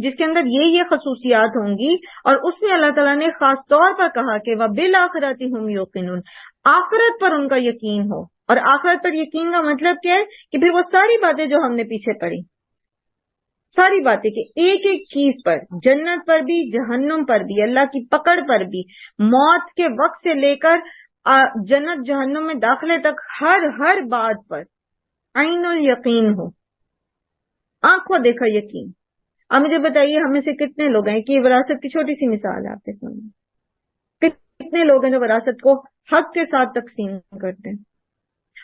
جس کے اندر یہ خصوصیات ہوں گی، اور اس میں اللہ تعالیٰ نے خاص طور پر کہا کہ وَبِالْآخِرَةِ هُمْ يُوقِنُونَ، آخرت پر ان کا یقین ہو. اور آخرت پر یقین کا مطلب کیا ہے کہ پھر وہ ساری باتیں جو ہم نے پیچھے پڑھی، ساری باتیں کہ ایک ایک چیز پر، جنت پر بھی، جہنم پر بھی، اللہ کی پکڑ پر بھی، موت کے وقت سے لے کر جنت جہنم میں داخلے تک، ہر بات پر عین الیقین ہو، آنکھوں دیکھا یقین. اب مجھے بتائیے ہم میں سے کتنے لوگ ہیں کہ وراثت کی چھوٹی سی مثال ہے آپ کے سامنے، کتنے لوگ ہیں جو وراثت کو حق کے ساتھ تقسیم کرتے ہیں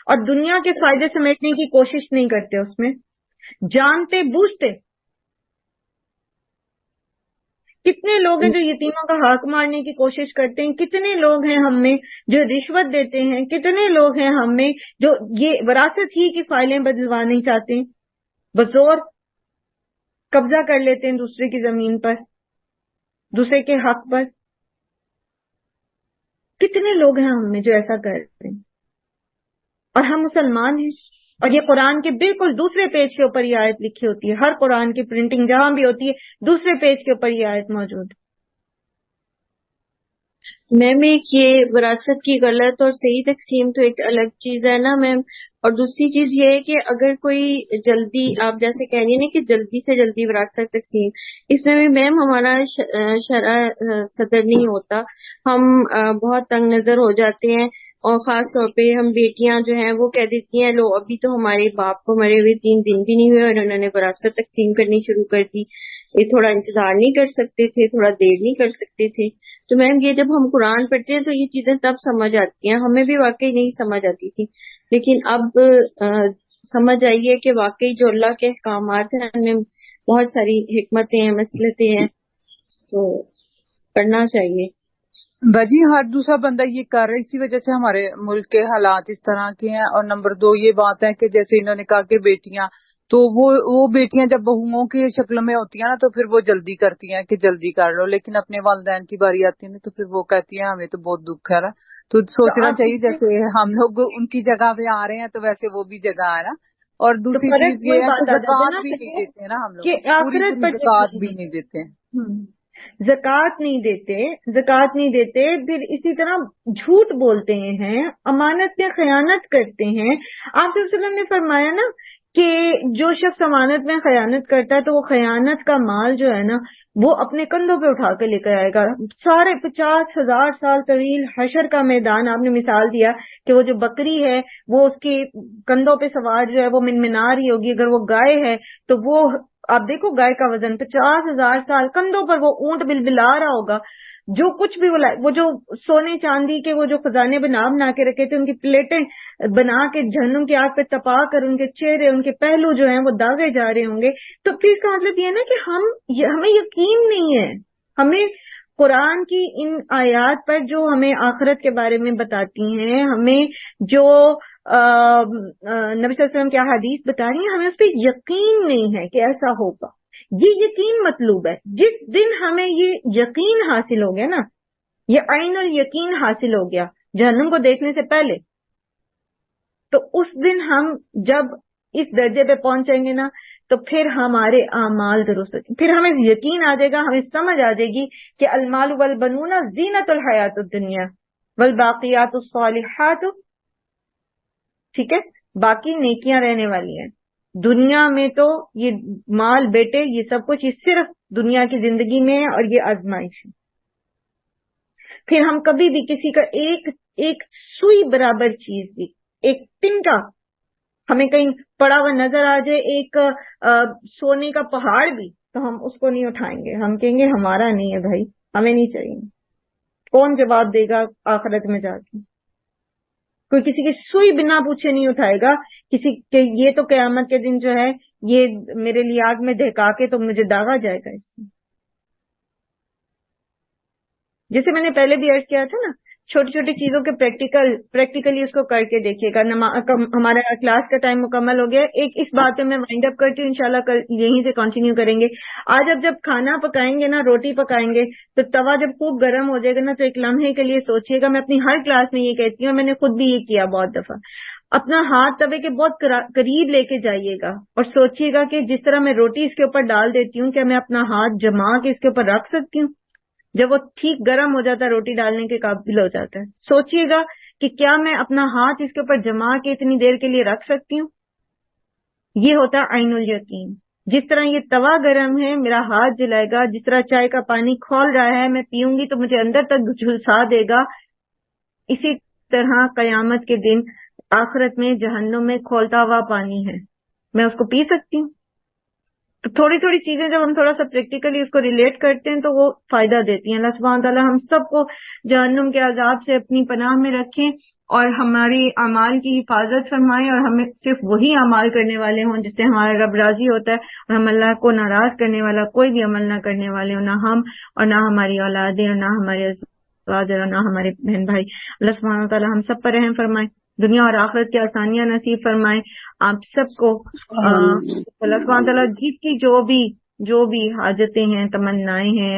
اور دنیا کے فائدے سمیٹنے کی کوشش نہیں کرتے، اس میں جانتے بوجھتے کتنے لوگ ہیں جو یتیموں کا حق مارنے کی کوشش کرتے ہیں، کتنے لوگ ہیں ہم میں جو رشوت دیتے ہیں، کتنے لوگ ہیں ہم میں جو یہ وراثت ہی کی فائلیں بدلوانا چاہتے ہیں، بزور قبضہ کر لیتے ہیں دوسرے کی زمین پر، دوسرے کے حق پر. کتنے لوگ ہیں ہم میں جو ایسا کرتے ہیں، اور ہم مسلمان ہیں. اور یہ قرآن کے بالکل دوسرے پیج کے اوپر یہ آیت لکھی ہوتی ہے. ہر قرآن کی پرنٹنگ جہاں بھی ہوتی ہے دوسرے پیج کے اوپر یہ آیت موجود ہے. میم ایک یہ وراثت کی غلط اور صحیح تقسیم تو ایک الگ چیز ہے نا میم، اور دوسری چیز یہ ہے کہ اگر کوئی جلدی، آپ جیسے کہہ رہی ہیں نا کہ جلدی سے جلدی وراثت تقسیم، اس میں بھی میم ہمارا شرع صدر نہیں ہوتا. ہم بہت تنگ نظر ہو جاتے ہیں، اور خاص طور پہ ہم بیٹیاں جو ہیں وہ کہہ دیتی ہیں لو ابھی تو ہمارے باپ کو مرے ہوئے 3 دن بھی نہیں ہوئے اور انہوں نے وراثت تقسیم کرنی شروع کر دی. یہ تھوڑا انتظار نہیں کر سکتے تھے، تھوڑا دیر نہیں کر سکتے تھے. تو میم یہ جب ہم قرآن پڑھتے ہیں تو یہ چیزیں تب سمجھ آتی ہیں، ہمیں بھی واقعی نہیں سمجھ آتی تھی، لیکن اب سمجھ آئی ہے کہ واقعی جو اللہ کے احکامات ہیں ان میں بہت ساری حکمتیں ہیں، مصلحتیں ہیں، تو پڑھنا چاہیے. باجی ہر دوسرا بندہ یہ کر رہا ہے، اسی وجہ سے ہمارے ملک کے حالات اس طرح کے ہیں. اور نمبر 2 یہ بات ہے کہ جیسے انہوں نے کہا کہ بیٹیاں، تو وہ بیٹیاں جب بہوؤں کی شکل میں ہوتی ہیں نا تو پھر وہ جلدی کرتی ہیں کہ جلدی کر لو، لیکن اپنے والدین کی باری آتی ہے نا تو پھر وہ کہتی ہیں ہمیں تو بہت دکھ ہے نا. تو سوچنا چاہیے جیسے ہم لوگ ان کی جگہ پہ آ رہے ہیں تو ویسے وہ بھی جگہ ہے نا. اور دوسری چیز یہ ہے کہ زکوٰۃ بھی نہیں دیتے نا ہم لوگ، پوری زکوٰۃ بھی نہیں دیتے. زکوٰۃ نہیں دیتے، پھر اسی طرح جھوٹ بولتے ہیں، امانت میں خیانت کرتے ہیں. آپ صلی اللہ علیہ وسلم نے فرمایا نا کہ جو شخص امانت میں خیانت کرتا ہے تو وہ خیانت کا مال جو ہے نا وہ اپنے کندھوں پہ اٹھا کے لے کر آئے گا. سارے 50,000 سال طویل حشر کا میدان آپ نے مثال دیا کہ وہ جو بکری ہے وہ اس کے کندھوں پہ سوار جو ہے وہ منمنا رہی ہوگی. اگر وہ گائے ہے تو وہ آپ دیکھو گائے کا وزن 50,000 سال کندھوں پر وہ اونٹ بلبلا رہا ہوگا. جو کچھ بھی وہ جو سونے چاندی کے وہ جو خزانے بنا کے رکھے تھے ان کی پلیٹیں بنا کے جہنم کی آگ پہ تپا کر ان کے چہرے ان کے پہلو جو ہیں وہ داغے جا رہے ہوں گے. تو پھر اس کا مطلب یہ ہے نا کہ ہمیں یقین نہیں ہے. ہمیں قرآن کی ان آیات پر جو ہمیں آخرت کے بارے میں بتاتی ہیں، ہمیں جو نبی صلی اللہ علیہ وسلم کی حدیث بتا رہی ہیں، ہمیں اس پہ یقین نہیں ہے کہ ایسا ہوگا. یہ یقین مطلوب ہے. جس دن ہمیں یہ یقین حاصل ہو گیا نا، یہ عین الیقین حاصل ہو گیا جہنم کو دیکھنے سے پہلے، تو اس دن ہم جب اس درجے پہ پہنچیں گے نا تو پھر ہمارے اعمال درست ہوتے، پھر ہمیں یقین آ جائے گا، ہمیں سمجھ آ جائے گی کہ المال والبنون زینت الحیات الدنیا والباقیات الصالحات، ٹھیک ہے، باقی نیکیاں رہنے والی ہیں. دنیا میں تو یہ مال بیٹے یہ سب کچھ یہ صرف دنیا کی زندگی میں ہے اور یہ آزمائش ہے. پھر ہم کبھی بھی کسی کا ایک سوئی برابر چیز بھی، ایک تنکا ہمیں کہیں پڑا ہوا نظر آ جائے، ایک سونے کا پہاڑ بھی، تو ہم اس کو نہیں اٹھائیں گے. ہم کہیں گے ہمارا نہیں ہے بھائی، ہمیں نہیں چاہیے. کون جواب دے گا آخرت میں جا کے؟ کوئی کسی کی سوئی بنا پوچھے نہیں اٹھائے گا. کسی کے یہ تو قیامت کے دن جو ہے یہ میرے لیے آگ میں دہکا کے تو مجھے داغا جائے گا. اس میں جیسے میں نے پہلے بھی عرض کیا تھا نا، چھوٹی چھوٹی چیزوں کے پریکٹیکلی اس کو کر کے دیکھیے گا. ہمارا کلاس کا ٹائم مکمل ہو گیا. اس بات پہ میں وائنڈ اپ کرتی ہوں، انشاءاللہ کل یہیں سے کنٹینیو کریں گے. آج اب جب کھانا پکائیں گے نا، روٹی پکائیں گے، تو توا جب خوب گرم ہو جائے گا نا تو ایک لمحے کے لیے سوچیے گا. میں اپنی ہر کلاس میں یہ کہتی ہوں، میں نے خود بھی یہ کیا بہت دفعہ. اپنا ہاتھ توے کے بہت قریب لے کے جائیے گا اور سوچیے گا کہ جس طرح میں روٹی اس کے اوپر ڈال دیتی ہوں، کیا میں اپنا ہاتھ جما کے اس کے اوپر رکھ سکتی ہوں؟ جب وہ ٹھیک گرم ہو جاتا ہے، روٹی ڈالنے کے قابل ہو جاتا ہے، سوچئے گا کہ کیا میں اپنا ہاتھ اس کے اوپر جما کے اتنی دیر کے لیے رکھ سکتی ہوں؟ یہ ہوتا ہے عین الیقین. جس طرح یہ توا گرم ہے، میرا ہاتھ جلائے گا. جس طرح چائے کا پانی کھول رہا ہے، میں پیوں گی تو مجھے اندر تک جھلسا دے گا. اسی طرح قیامت کے دن آخرت میں جہنم میں کھولتا ہوا پانی ہے، میں اس کو پی سکتی ہوں. تو تھوڑی تھوڑی چیزیں جب ہم تھوڑا سا پریکٹیکلی اس کو ریلیٹ کرتے ہیں تو وہ فائدہ دیتی ہیں. اللہ سبحانہ تعالیٰ ہم سب کو جہنم کے عذاب سے اپنی پناہ میں رکھیں اور ہماری اعمال کی حفاظت فرمائے، اور ہمیں صرف وہی اعمال کرنے والے ہوں جس سے ہمارا رب راضی ہوتا ہے، اور ہم اللہ کو ناراض کرنے والا کوئی بھی عمل نہ کرنے والے ہوں، نہ ہم اور نہ ہماری اولادیں اور نہ ہمارے ازواج اور نہ ہمارے بہن بھائی۔ اللہ سبحانہ وتعالی ہم سب پر رحم فرمائے، دنیا اور آخرت کی آسانیاں نصیب فرمائے آپ سب کو۔ اللہ سبحانہ وتعالی جس کی جو بھی حاجتیں ہیں، تمنائیں ہیں،